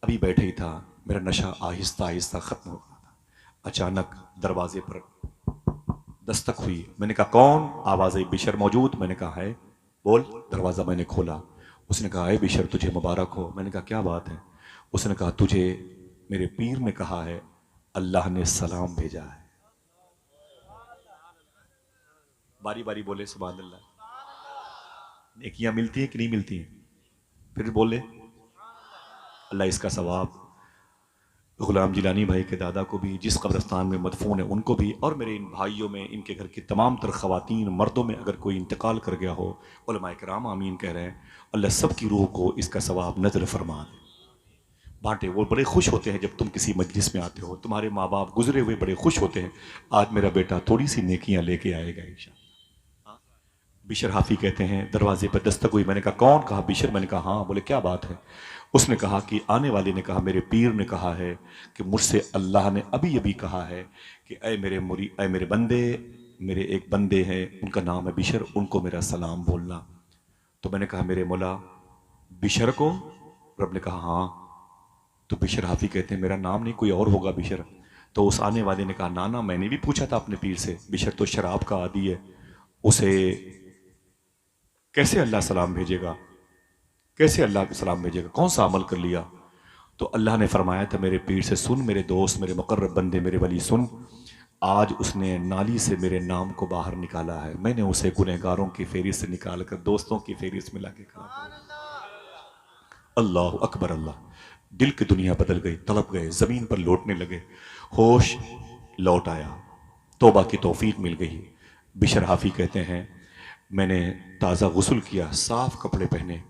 अभी बैठे ही था, मेरा नशा आहिस्ता आहिस्ता खत्म हो रहा था। अचानक दरवाजे पर दस्तक हुई। मैंने कहा कौन? आवाज आई बिशर मौजूद? मैंने कहा है, बोल। दरवाजा मैंने खोला। उसने कहा है बिशर तुझे मुबारक हो। मैंने कहा क्या बात है? उसने कहा तुझे मेरे पीर ने कहा है, अल्लाह ने सलाम भेजा है। बारी बारी बोले सुभान अल्लाह। नेकियां मिलती हैं कि नहीं मिलती हैं? फिर बोले अल्लाह इसका सवाब गुलाम जिलानी भाई के दादा को भी, जिस कब्रिस्तान में मदफून है उनको भी, और मेरे इन भाइयों में, इनके घर की तमाम तर ख़वातीन मर्दों में अगर कोई इंतकाल कर गया हो, उलमाए किराम आमीन कह रहे हैं। अल्लाह सब की रूह को इसका सवाब नजर फरमा दे, बांटे। वो बड़े खुश होते हैं जब तुम किसी मजलिस में आते हो। तुम्हारे माँ बाप गुजरे हुए बड़े खुश होते हैं, आज मेरा बेटा थोड़ी सी नेकियां लेके आएगा इंशाअल्लाह। बिशर हाफी कहते हैं दरवाजे पर दस्तक हुई। मैंने कहा कौन? कहा बिशर। मैंने कहा हाँ। बोले क्या बात है? उसने कहा कि आने वाले ने कहा मेरे पीर ने कहा है कि मुझसे अल्लाह ने अभी अभी कहा है कि ऐ मेरे बंदे, मेरे एक बंदे हैं उनका नाम है बिशर, उनको मेरा सलाम बोलना। तो मैंने कहा मेरे मौला बिशर को? रब ने कहा हाँ। तो बिशर हाफी कहते हैं मेरा नाम नहीं, कोई और होगा बिशर। तो उस आने वाले ने कहा ना ना, मैंने भी पूछा था अपने पीर से, बिशर तो शराब का आदी है, उसे कैसे अल्लाह सलाम भेजेगा? कैसे अल्लाह को सलाम भेजेगा? कौन सा अमल कर लिया? तो अल्लाह ने फरमाया था मेरे पीर से, सुन मेरे दोस्त, मेरे मुकर्रब बंदे, मेरे वली सुन, आज उसने नाली से मेरे नाम को बाहर निकाला है। मैंने उसे गुनहगारों की फेरिस्त से निकाल कर दोस्तों की फेरिस्त में लाके खड़ा। अल्लाह अकबर। अल्लाह। दिल की दुनिया बदल गई, तड़प गए, जमीन पर लौटने लगे, होश लौट आया, तौबा की तौफीक मिल गई। बिशर हाफी कहते हैं मैंने ताज़ा गुस्ल किया, साफ कपड़े पहने,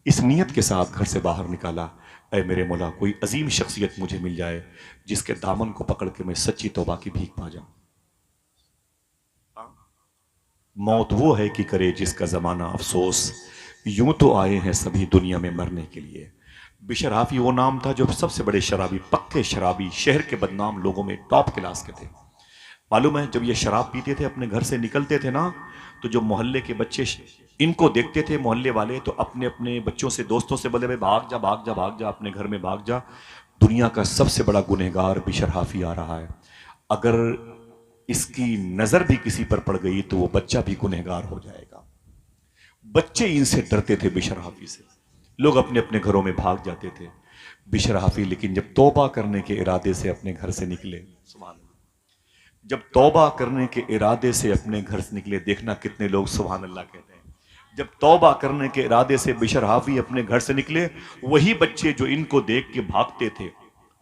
इस नीयत के साथ घर से बाहर निकाला, ऐ मेरे मौला कोई अजीम शख्सियत मुझे मिल जाए जिसके दामन को पकड़ के मैं सच्ची तौबा की भीख पा जाऊं। मौत वो है कि करे जिसका जमाना अफसोस, यूं तो आए हैं सभी दुनिया में मरने के लिए। बिशर हाफी वो नाम था जो सबसे बड़े शराबी, पक्के शराबी, शहर के बदनाम लोगों में टॉप क्लास के थे। मालूम है जब ये शराब पीते थे अपने घर से निकलते थे ना, तो जो मोहल्ले के बच्चे इनको देखते थे मोहल्ले वाले, तो अपने अपने बच्चों से, दोस्तों से बोले भाई भाग जा भाग जा भाग जा, अपने घर में भाग जा, दुनिया का सबसे बड़ा गुनहगार बिशर हाफी आ रहा है। अगर इसकी नजर भी किसी पर पड़ गई तो वो बच्चा भी गुनहगार हो जाएगा। बच्चे इनसे डरते थे बिशर हाफी से, लोग अपने अपने घरों में भाग जाते थे। बिशर हाफी लेकिन जब तौबा करने के इरादे से अपने घर से निकले, सुभान अल्लाह, जब तौबा करने के इरादे से अपने घर से निकले, देखना कितने लोग सुभान अल्लाह कहते हैं। जब तौबा करने के इरादे से बिशर हाफी अपने घर से निकले, वही बच्चे जो इनको देख के भागते थे,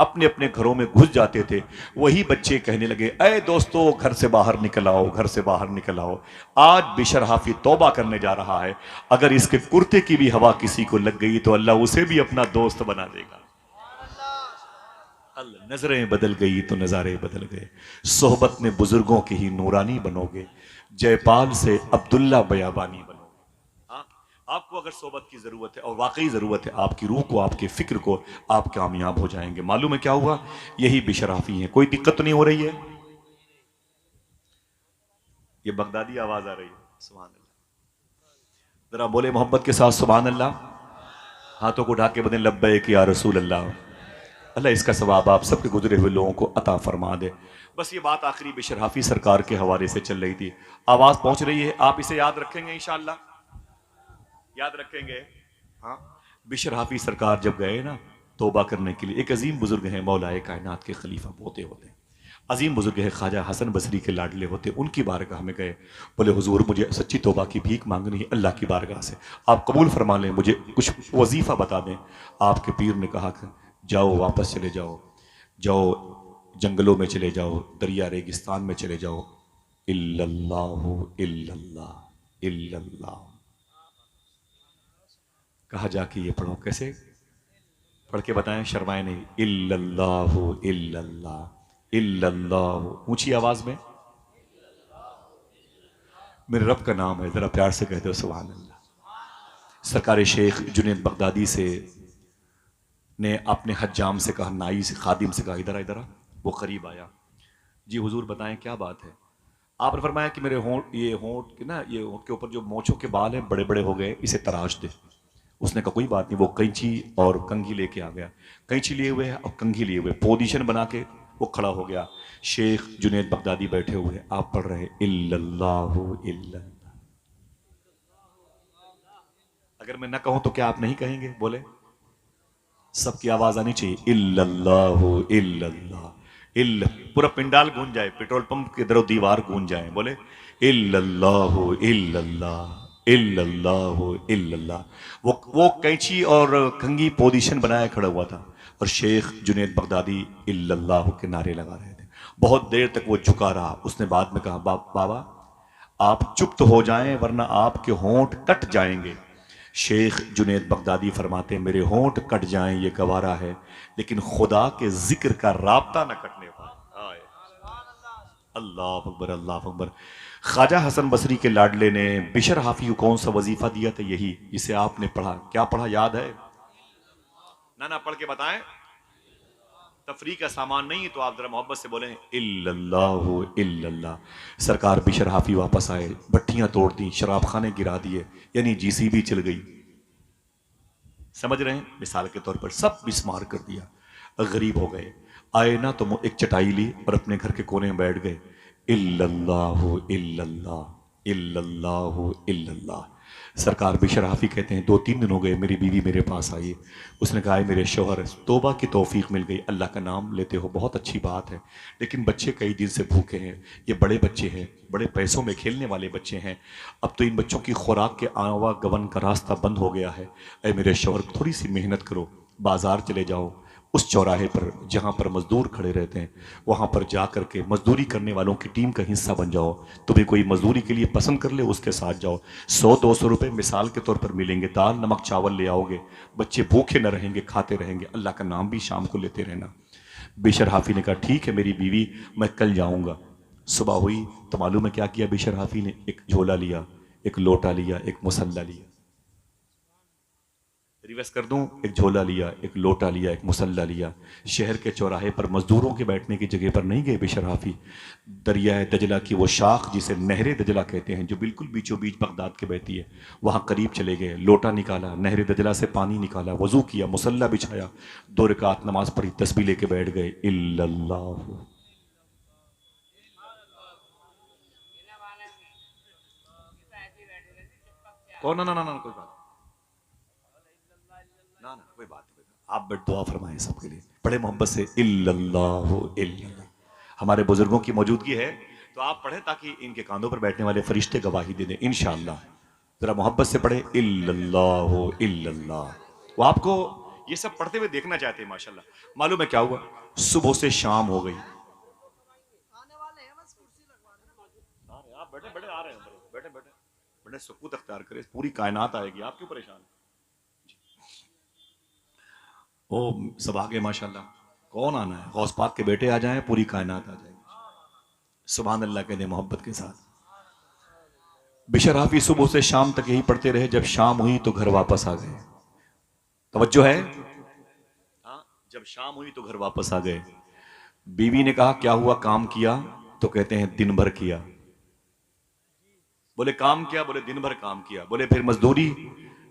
अपने अपने घरों में घुस जाते थे। वही बच्चे कहने लगे, अरे दोस्तों घर से बाहर निकल आओ, घर से बाहर निकल आओ। आज बिशर हाफी तौबा करने जा रहा है, अगर इसके कुर्ते की भी हवा किसी को लग गई तो अल्लाह उसे भी अपना दोस्त बना देगा। अल्लाह, नजरें बदल गई तो नजारे बदल गए। सोहबत में बुजुर्गों के ही नूरानी बनोगे, जयपाल से अब्दुल्ला बयाबानी बनोगे। हाँ, आपको अगर सोहबत की जरूरत है और वाकई जरूरत है, आपकी रूह को, आपके फिक्र को, आप कामयाब हो जाएंगे। मालूम है क्या हुआ? यही बिशराफी है। कोई दिक्कत तो नहीं हो रही है? ये बगदादी आवाज आ रही है। सुभान अल्लाह, जरा बोले मोहब्बत के साथ सुभान अल्लाह। हाथों को उठा के बने लब्बैक या रसूल अल्लाह। अल्लाह इसका सवाब आप सबके गुजरे हुए लोगों को अता फरमा दे। बस ये बात आखिरी बिशर हाफी सरकार के हवाले से चल रही थी। आवाज पहुंच रही है, आप इसे याद रखेंगे इंशाअल्लाह, याद रखेंगे। हाँ, बिशर हाफी सरकार जब गए ना तौबा करने के लिए, एक अजीम बुजुर्ग हैं, मौलाए कायनात के खलीफा पोते होते हैं, अजीम बुजुर्ग है, ख्वाजा हसन बसरी के लाडले होते, उनकी बारगाह में गए। बोले हुजूर मुझे सच्ची तौबा की भीख मांगनी है अल्लाह की बारगाह से, आप कबूल फरमा लें, मुझे कुछ वजीफा बता दें। आपके पीर ने कहा कि जाओ, वापस चले जाओ, जाओ जंगलों में चले जाओ, दरिया रेगिस्तान में चले जाओ, इल्लल्लाहु इल्लल्लाह इल्लल्लाह। कहा जाके ये पढ़ो। कैसे पढ़ के बताएं, शर्माए नहीं। इल्लल्लाहु इल्लल्लाह इल्लल्लाह, ऊंची आवाज में। मेरे रब का नाम है, जरा प्यार से कहते हो सुभान अल्लाह। सरकार शेख जुनैद बगदादी से ने अपने हज्जाम से कहा, नाई से, खादिम से कहा, इधर आ, इधर आ। वो करीब आया। जी हुजूर बताएं क्या बात है? आपने फरमाया कि मेरे होंठ, ये होंठ के ना, ये होंठ के ऊपर जो मोछों के बाल हैं बड़े बड़े हो गए, इसे तराश दे। उसने कहा कोई बात नहीं। वो कैंची और कंघी लेके आ गया। कैंची लिए हुए और कंघी लिए हुए, पोजीशन बना के वो खड़ा हो गया। शेख जुनैद बगदादी बैठे हुए, आप पढ़ रहे इल्लल्लाहु इल्लल्लाह। अगर मैं ना कहूं तो क्या आप नहीं कहेंगे? बोले, सबकी आवाज आनी चाहिए, इल्लल्लाहु इल्लल्लाह इल्ल। पूरा पिंडाल गूंज जाए, पेट्रोल पंप की तरफ दीवार गूंज जाए। बोले इल्लल्लाहु इल्लल्लाह इल्लल्लाहु इल्लल्लाह। वो कैंची और कंघी पोजीशन बनाए खड़ा हुआ था और शेख जुनैद बगदादी इल्लल्लाह के नारे लगा रहे थे। बहुत देर तक वो झुका रहा। उसने बाद में कहा, बाबा आप चुप तो हो जाएं वरना आपके होंठ कट जाएंगे। शेख जुनैद बगदादी फरमाते, मेरे होंठ कट जाएं ये गवारा है, लेकिन खुदा के जिक्र का राब्ता न कटने पाए। अल्लाह अकबर, अल्लाह अकबर। ख्वाजा हसन बसरी के लाडले ने बिशर हाफी को कौन सा वजीफा दिया था? यही जिसे आपने पढ़ा। क्या पढ़ा, याद है? ना पढ़ के बताएं। तफरी का सामान नहीं है तो आप जरा मोहब्बत से बोलें इल्लल्लाहु इल्लल्लाह। सरकार बिशर हाफी वापस आए, भट्टियां तोड़ दी, शराब खाने गिरा दिए, यानी जीसीबी चल गई। समझ रहे हैं? मिसाल के तौर पर सब बिस्मार कर दिया, गरीब हो गए। आए ना तो एक चटाई ली और अपने घर के कोने में बैठ गए। इल्लल्लाहु इल्लल्लाह इल्लल्लाहु इल्लल्लाह। सरकार बिशर हाफी कहते हैं, 2-3 दिन हो गए मेरी बीवी मेरे पास आई। उसने कहा, मेरे शोहर तौबा की तौफीक मिल गई, अल्लाह का नाम लेते हो, बहुत अच्छी बात है, लेकिन बच्चे कई दिन से भूखे हैं, ये बड़े बच्चे हैं, बड़े पैसों में खेलने वाले बच्चे हैं, अब तो इन बच्चों की खुराक के आवागमन का रास्ता बंद हो गया है। अरे मेरे शोहर थोड़ी सी मेहनत करो, बाजार चले जाओ, उस चौराहे पर जहाँ पर मजदूर खड़े रहते हैं वहाँ पर जा कर के मजदूरी करने वालों की टीम का हिस्सा बन जाओ। तुम्हें कोई मजदूरी के लिए पसंद कर ले, उसके साथ जाओ। 100-200 रुपये मिसाल के तौर पर मिलेंगे, दाल नमक चावल ले आओगे, बच्चे भूखे न रहेंगे, खाते रहेंगे, अल्लाह का नाम भी शाम को लेते रहना। बिशर हाफी ने कहा, ठीक है मेरी बीवी, मैं कल जाऊँगा। सुबह हुई तो मालूम है क्या किया बिशर हाफी ने? एक झोला लिया, एक लोटा लिया, एक मुसल्ला लिया। रिवर्स कर दूं, एक झोला लिया, एक लोटा लिया, एक मुसल्ला लिया। शहर के चौराहे पर मजदूरों के बैठने की जगह पर नहीं गए बिशर हाफी। दरियाए दजला की वो शाख जिसे नहरे दजला कहते हैं, जो बिल्कुल बीचों बीच बगदाद के बहती है, वहां करीब चले गए। लोटा निकाला, नहरे दजला से पानी निकाला, वजू किया, मुसल्ला बिछाया, 2 रकात नमाज पढ़ी, तस्बीह लेके बैठ गए। इल्लल्लाह। कौन? ना ना ना कोई बात ना, कोई बात नहीं। आप बट दुआ फरमाएं सबके लिए, बड़े मोहब्बत से इल्लल्लाहु इल्लल्लाह। हमारे बुजुर्गों की मौजूदगी है तो आप पढ़े ताकि इनके कांधों पर बैठने वाले फरिश्ते गवाही दे दें इंशाअल्लाह। जरा मोहब्बत से पढ़े इल्लल्लाहु इल्लल्लाह। वो आपको ये सब पढ़ते हुए देखना चाहते हैं माशाल्लाह। मालूम है क्या हुआ, सुबह से शाम हो गई। आप बैठे बैठे आ रहे हैं, बैठे बैठे बड़े सुकूत अख्तियार करें, पूरी कायनात आएगी, आप क्यों परेशान हैं? ओ सब आगे माशाल्लाह। कौन आना है? गौस पाक के बेटे आ जाएं, पूरी कायनात आ जाएगी। सुभान अल्लाह कहते मोहब्बत के साथ। बिशर हाफी सुबह से शाम तक यही पढ़ते रहे, जब शाम हुई तो घर वापस आ गए। तवज्जो है? हाँ, जब शाम हुई तो घर वापस आ गए। बीवी ने कहा क्या हुआ, काम किया? तो कहते हैं दिन भर किया। बोले काम किया? बोले दिन भर काम किया। बोले फिर मजदूरी?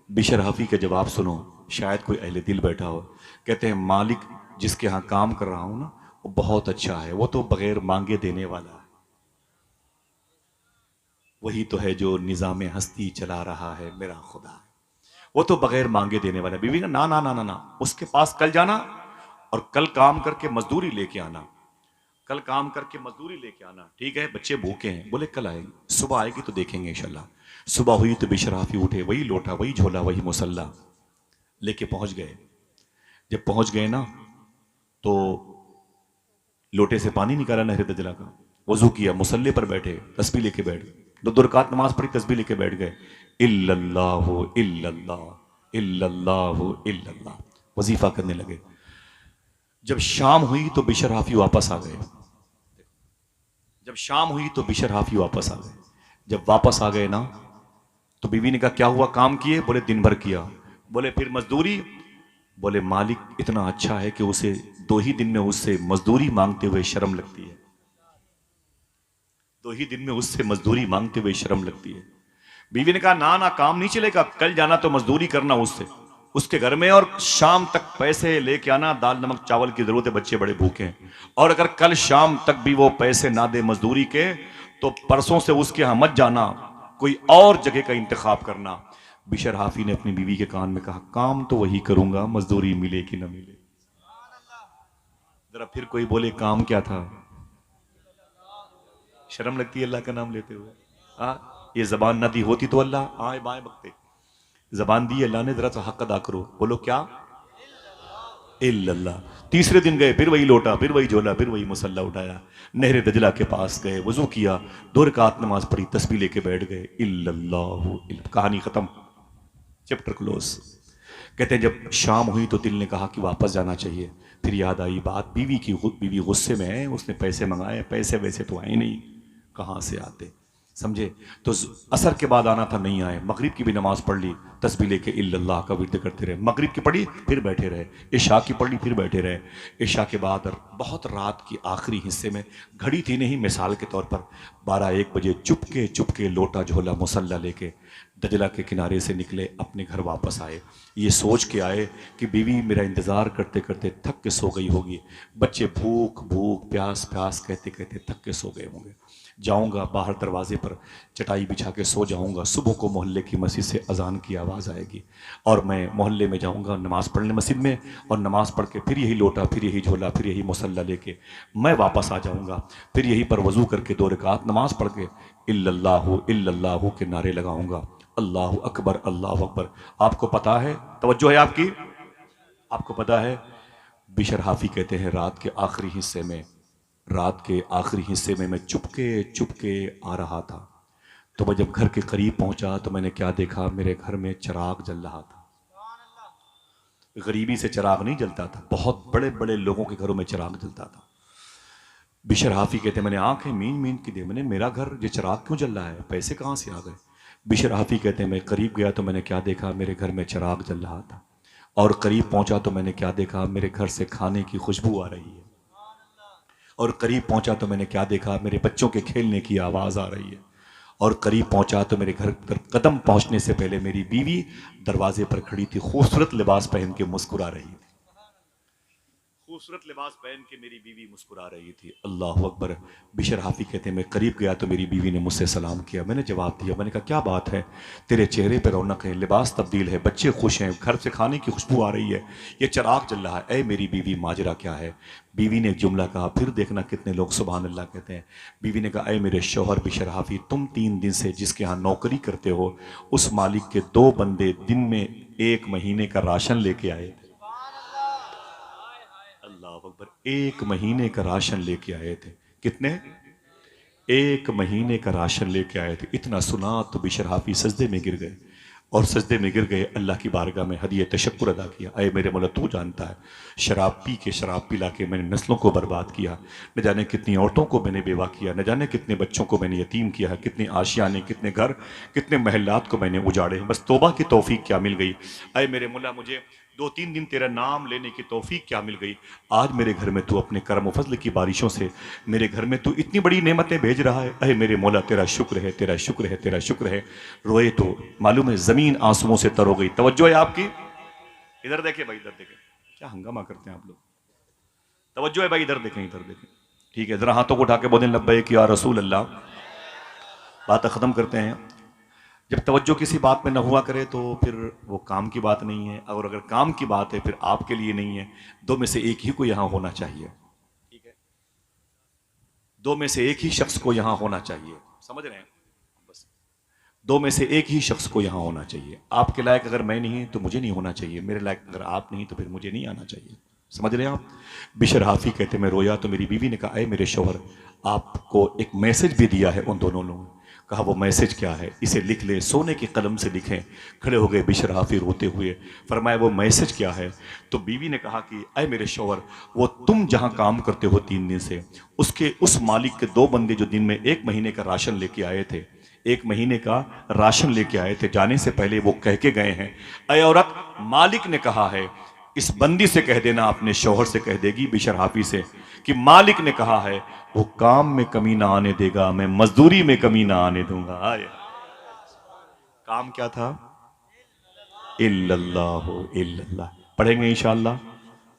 बिशर हाफी का जवाब सुनो, शायद कोई अहले दिल बैठा हो। कहते हैं मालिक जिसके यहां काम कर रहा हूं ना, वो बहुत अच्छा है, वो तो बगैर मांगे देने वाला है। वही तो है जो निजाम हस्ती चला रहा है मेरा खुदा, वो तो बगैर मांगे देने वाला है। बीवी का ना ना ना ना ना, उसके पास कल जाना और कल काम करके मजदूरी लेके आना, कल काम करके मजदूरी लेके आना। ठीक है, बच्चे भूखे हैं। बोले कल आएंगे, सुबह आएगी तो देखेंगे इंशाल्लाह। सुबह हुई तो बिशराफी उठे, वही लोटा, वही झोला, वही मुसल्ला लेके पहुंच गए। जब पहुंच गए ना, तो लोटे से पानी निकाला नहर दजला का, वजू किया, मुसल्ले पर बैठे, तस्बीह लेके बैठ गए। दो रकात नमाज पढ़ी, तस्बीह लेके बैठ गए। इल्लल्लाहु इल्लल्लाह इल्लल्लाहु इल्लल्लाह वजीफा करने लगे। जब शाम हुई तो बिशर हाफी वापस आ गए। जब शाम हुई तो बिशर हाफी वापस आ गए। जब वापस आ गए ना, तो बीवी ने कहा क्या हुआ, काम किए? बोले दिन भर किया। बोले फिर मजदूरी? बोले मालिक इतना अच्छा है कि उसे 2 ही दिन में उससे मजदूरी मांगते हुए शर्म लगती है। 2 ही दिन में उससे मजदूरी मांगते हुए शर्म लगती है। बीवी ने कहा ना ना, काम नहीं चलेगा, कल जाना तो मजदूरी करना उससे, उसके घर में, और शाम तक पैसे लेके आना, दाल नमक चावल की जरूरत है, बच्चे बड़े भूखे हैं। और अगर कल शाम तक भी वो पैसे ना दे मजदूरी के, तो परसों से उसके यहां मत जाना, कोई और जगह का इंतखाब करना। बिशर हाफी ने अपनी बीवी के कान में कहा काम तो वही करूंगा, मजदूरी मिले कि ना मिले। जरा फिर कोई बोले काम क्या था? शर्म लगती है अल्लाह का नाम लेते हुए। ये जबान ना दी होती तो अल्लाह आए बाएं बकते। जबान दी अल्लाह ने, जरा सा हक अदा करो, बोलो क्या? इल्लल्लाह। तीसरे दिन गए, फिर वही लोटा, फिर वही झोला, फिर वही मुसल्ला उठाया, नहर दजला के पास गए, वजू किया, 2 रकात नमाज पढ़ी, तस्बीह लेके बैठ गए। इल्लल्लाहु कहानी खत्म, चैप्टर क्लोज। कहते हैं जब शाम हुई तो दिल ने कहा कि वापस जाना चाहिए। फिर याद आई बात बीवी की, बीवी गुस्से में है, उसने पैसे मंगाए, पैसे वैसे तो आए नहीं, कहाँ से आते, समझे? तो असर के बाद आना था, नहीं आए। मगरिब की भी नमाज पढ़ ली, तस्बीह लेके इल्लल्लाह का विर्द करते रहे। मगरिब की पढ़ी, फिर बैठे रहे। इशा की पढ़ी, फिर बैठे रहे। इशा के बाद बहुत रात की आखिरी हिस्से में, घड़ी थी नहीं, मिसाल के तौर पर 12-1 बजे चुपके चुपके लोटा झोला मुसल्ला लेके दजला के किनारे से निकले, अपने घर वापस आए। ये सोच के आए कि बीवी मेरा इंतज़ार करते करते थक के सो गई होगी, बच्चे भूख भूख प्यास प्यास कहते कहते थक के सो गए होंगे। जाऊंगा बाहर दरवाजे पर चटाई बिछा के सो जाऊंगा, सुबह को मोहल्ले की मस्जिद से अजान की आवाज़ आएगी और मैं मोहल्ले में जाऊंगा नमाज़ पढ़ने मस्जिद में, और नमाज़ पढ़ के फिर यही लोटा, फिर यही झोला, फिर यही मुसल्ला लेके मैं वापस आ जाऊंगा। फिर यहीं पर वज़ू करके 2 रकात नमाज़ पढ़ के इल्लल्लाहु इल्लल्लाहु के नारे लगाऊंगा, अल्लाह अकबर अल्लाह अकबर। आपको पता है, तवज्जो है आपकी, आपको पता है बिशर हाफी कहते हैं रात के आखिरी हिस्से में, रात के आखिरी हिस्से में मैं चुपके चुपके आ रहा था, तो मैं जब घर के करीब पहुंचा तो मैंने क्या देखा, मेरे घर में चिराग जल रहा था। गरीबी से चिराग नहीं जलता था, बहुत बड़े बड़े लोगों के घरों में चिराग जलता था। बिशर हाफी कहते मैंने आंखें मीन मीन की दे, मैंने मेरा घर ये चिराग क्यों जल रहा है, पैसे कहाँ से आ गए? बिशर हाफी कहते हैं मैं करीब गया तो मैंने क्या देखा, मेरे घर में चिराग जल रहा था, और करीब पहुंचा तो मैंने क्या देखा, मेरे घर से खाने की खुशबू आ रही है, और करीब पहुंचा तो मैंने क्या देखा, मेरे बच्चों के खेलने की आवाज़ आ रही है, और करीब पहुंचा तो मेरे घर पर कदम पहुंचने से पहले मेरी बीवी दरवाजे पर खड़ी थी, खूबसूरत लिबास पहन के मुस्कुरा रही थी, खूबसूरत लिबास पहन के मेरी बीवी मुस्कुरा रही थी। अल्लाह अकबर। बिशर हाफी कहते हैं मैं करीब गया तो मेरी बीवी ने मुझसे सलाम किया, मैंने जवाब दिया, मैंने कहा क्या बात है, तेरे चेहरे पर रौनक है, लिबास तब्दील है, बच्चे खुश हैं, घर से खाने की खुशबू आ रही है, ये चिराग जल रहा है, ऐ मेरी बीवी माजरा क्या है? बीवी ने एक जुमला कहा, फिर देखना कितने लोग सुभान अल्लाह कहते हैं। बीवी ने कहा ऐ मेरे शौहर बिशर हाफी, तुम 3 दिन से जिसके यहाँ नौकरी करते हो, उस मालिक के 2 बंदे दिन में 1 महीने का राशन लेके आए थे। 1 महीने का राशन लेके आए थे। कितने? 1 महीने का राशन लेके आए थे। इतना सुना तो बिशर हाफी सजदे में गिर गए, और सजदे में गिर गए, अल्लाह की बारगाह में हदिया तशक्कुर अदा किया। अय मेरे मौला, तू जानता है शराब पिला के मैंने नस्लों को बर्बाद किया, न जाने कितनी औरतों को मैंने बेवा किया, न जाने कितने बच्चों को मैंने यतीम किया है, कितने आशियाने, कितने घर, कितने महल्लात को मैंने उजाड़े। बस तौबा की तौफीक क्या मिल गई। अय मेरे मौला, मुझे 2-3 दिन तेरा नाम लेने की तौफीक क्या मिल गई। आज मेरे घर में तू अपने करम व फजल की बारिशों से मेरे घर में तू इतनी बड़ी नेमतें भेज रहा है। अहे मेरे मौला, तेरा शुक्र है, तेरा शुक्र है, तेरा शुक्र है। रोए तो मालूम है जमीन आंसुओं से तर हो गई। तवज्जो है आपकी? इधर देखे भाई, इधर देखे, क्या हंगामा करते हैं आप लोग। तवज्जो है भाई, इधर देखें, इधर देखें। ठीक है, जरा हाथों को उठा के बोलें लब्बैक या रसूल अल्लाह। बात खत्म करते हैं। जब तवज्जो किसी बात में न हुआ करे तो फिर वो काम की बात नहीं है, और अगर काम की बात है फिर आपके लिए नहीं है। दो में से एक ही को यहां होना चाहिए। ठीक है, दो में से एक ही शख्स को यहां होना चाहिए। समझ रहे हैं? बस दो में से एक ही शख्स को यहां होना चाहिए। आपके लायक अगर मैं नहीं तो मुझे नहीं होना चाहिए, मेरे लायक अगर आप नहीं तो फिर मुझे नहीं आना चाहिए। समझ रहे हैं आप? बिशर हाफी कहते मैं रोया तो मेरी बीवी ने कहा, अय मेरे शौहर, आपको एक मैसेज भी दिया है उन दोनों लोगों ने। कहा वो मैसेज क्या है? इसे लिख ले, सोने की कलम से लिखें। खड़े हो गए बिशर हाफी रोते हुए। फरमाया वो मैसेज क्या है? तो बीवी ने कहा कि अय मेरे शौहर, वो तुम जहां काम करते हो 3 दिन से, उसके उस मालिक के 2 बंदे जो दिन में 1 महीने का राशन लेके आए थे, 1 महीने का राशन लेके आए थे, जाने से पहले वो कह के गए हैं, अय औरत, मालिक ने कहा है इस बंदी से कह देना, अपने शौहर से कह देगी बिशर हाफी से, कि मालिक ने कहा है वो काम में कमी ना आने देगा, मैं मजदूरी में कमी ना आने दूंगा। आए काम क्या था? इल्लल्लाहु इल्लल्लाह। पढ़ेंगे इंशाअल्लाह,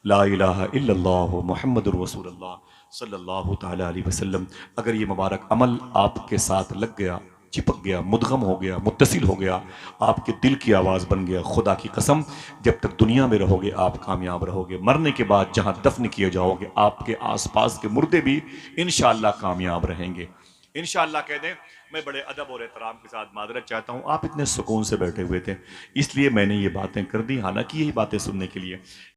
ला इलाहा इल्लल्लाह मुहम्मदुर रसूलुल्लाह सल्लल्लाहु ताला अलैहि वसल्लम। अगर ये मुबारक अमल आपके साथ लग गया, चिपक गया, मुदगम हो गया, मुत्तसिल हो गया, आपके दिल की आवाज़ बन गया, खुदा की कसम जब तक दुनिया में रहोगे आप कामयाब रहोगे। मरने के बाद जहां दफन किए जाओगे आपके आसपास के मुर्दे भी इंशाअल्लाह कामयाब रहेंगे। इंशाअल्लाह कह दें। मैं बड़े अदब और एहतराम के साथ मादरत चाहता हूँ, आप इतने सुकून से बैठे हुए थे इसलिए मैंने ये बातें कर दी, हालांकि यही बातें सुनने के लिए।